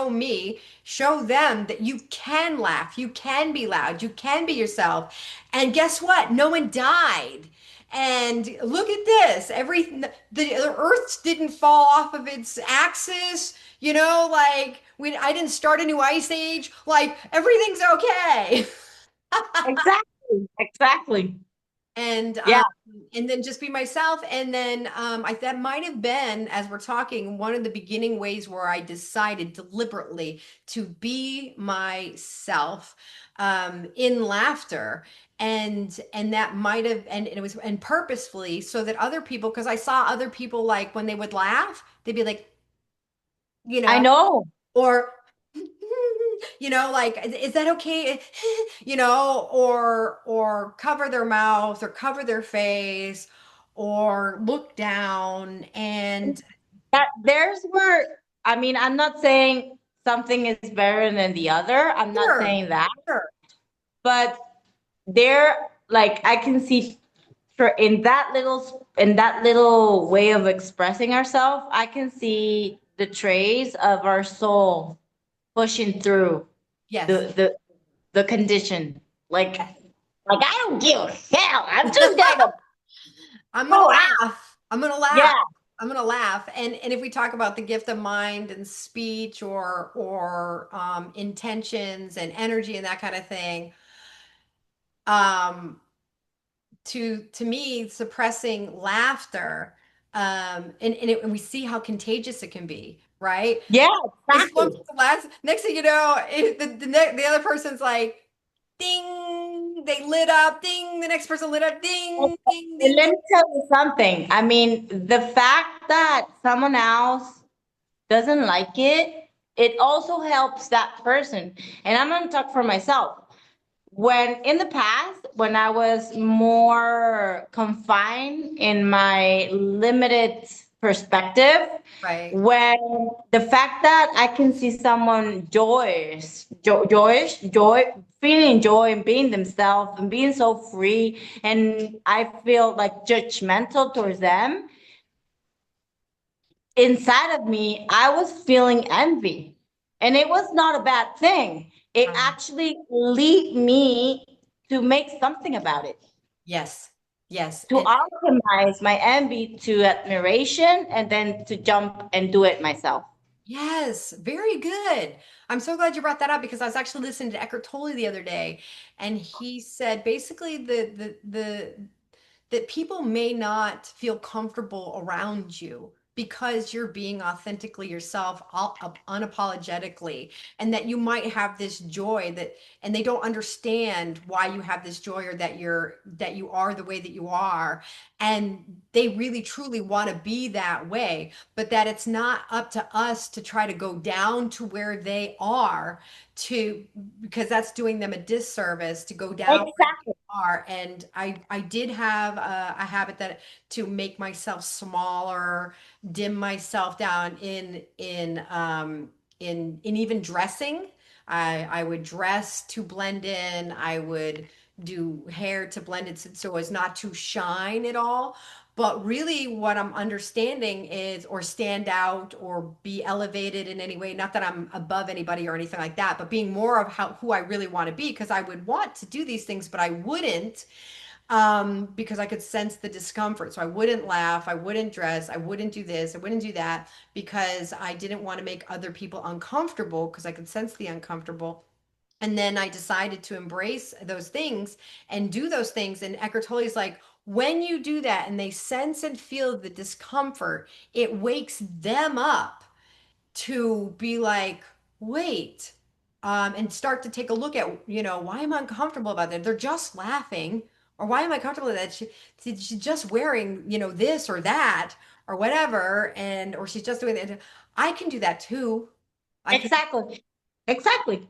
B: me, show them that you can laugh, you can be loud, you can be yourself. And guess what? No one died. And look at this. The earth didn't fall off of its axis. Like I didn't start a new ice age. Like everything's okay.
A: Exactly. Exactly.
B: and
A: Yeah.
B: um, and then just be myself. And then that might have been, as we're talking, one of the beginning ways where I decided deliberately to be myself in laughter. And that might have and it was and purposefully so that other people, because I saw other people, like when they would laugh, they'd be like, you
A: I
B: know,
A: know.
B: or like, is that okay? Or cover their mouth or cover their face or look down. And
A: That there's where I mean, I'm not saying something is better than the other. I'm not
B: sure,
A: saying that.
B: sure.
A: But there, like I can see for in that little way of expressing ourselves, I can see the trace of our soul pushing through
B: Yes.
A: the the condition. Like I don't give a hell. I'm just gonna
B: I'm gonna
A: go out.
B: laugh. I'm gonna laugh.
A: Yeah.
B: I'm gonna laugh. And if we talk about the gift of mind and speech or intentions and energy and that kind of thing, um, to me, suppressing laughter, and we see how contagious it can be, right?
A: Yeah,
B: It's one
A: exactly.
B: person laughs, next thing you know, the other person's like, ding, they lit up, ding, the next person lit up, ding, ding,
A: And
B: ding,
A: let
B: ding.
A: me tell you something. I mean, the fact that someone else doesn't like it, it also helps that person. And I'm going to talk for myself. When in the past, when I was more confined in my limited perspective
B: Right.
A: when the fact that I can see someone feeling joy and being themselves and being so free, and I feel like judgmental towards them. Inside of me, I was feeling envy, and it was not a bad thing. It
B: Right.
A: actually lead me to make something about it,
B: Yes. Yes.
A: to optimize my envy to admiration, and then to jump and do it myself.
B: Yes, very good. I'm so glad you brought that up because I was actually listening to Eckhart Tolle the other day, and he said basically that people may not feel comfortable around you because you're being authentically yourself, unapologetically, and that you might have this joy that, and they don't understand why you have this joy or that you are the way that you are, and they really truly want to be that way, but that it's not up to us to try to go down to where they are to because that's doing them a disservice to go down
A: Exactly.
B: are. And I did have a habit that to make myself smaller, dim myself down in even dressing. I would dress to blend in. I would do hair to blend it so as not to shine at all. But really, what I'm understanding is, or stand out, or be elevated in any way. Not that I'm above anybody or anything like that, but being more of who I really want to be. Because I would want to do these things, but I wouldn't, because I could sense the discomfort. So I wouldn't laugh, I wouldn't dress, I wouldn't do this, I wouldn't do that, because I didn't want to make other people uncomfortable, because I could sense the uncomfortable. And then I decided to embrace those things and do those things. And Eckhart Tolle is like, when you do that and they sense and feel the discomfort, it wakes them up to be like, wait, and start to take a look at, why am I uncomfortable about that? They're just laughing. Or why am I comfortable with that? She's just wearing, this or that or whatever. Or she's just doing that. I can do that too. I can.
A: Exactly. Exactly.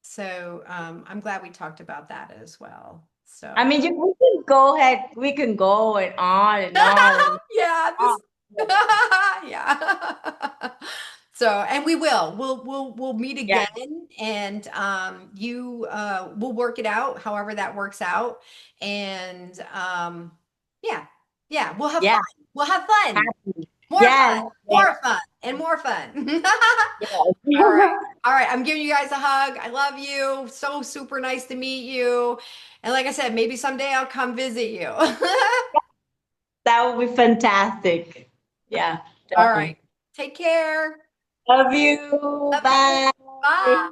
B: So I'm glad we talked about that as well.
A: I
B: So
A: mean, we can go ahead, we can go and on and on and
B: yeah,
A: on.
B: yeah. So, and we will. We'll meet
A: Yeah.
B: again, and you we'll work it out, however that works out, and yeah, yeah, we'll have
A: Yeah.
B: fun. We'll have fun.
A: Happy.
B: More
A: Yes.
B: fun.
A: Yes.
B: More fun. And more fun. All right.
A: Yes.
B: All right. I'm giving you guys a hug. I love you. So super nice to meet you. And like I said, maybe someday I'll come visit you.
A: That would be fantastic. Yeah,
B: All right.
A: definitely.
B: Take care.
A: Love you.
B: Love you.
A: Bye.
B: Bye.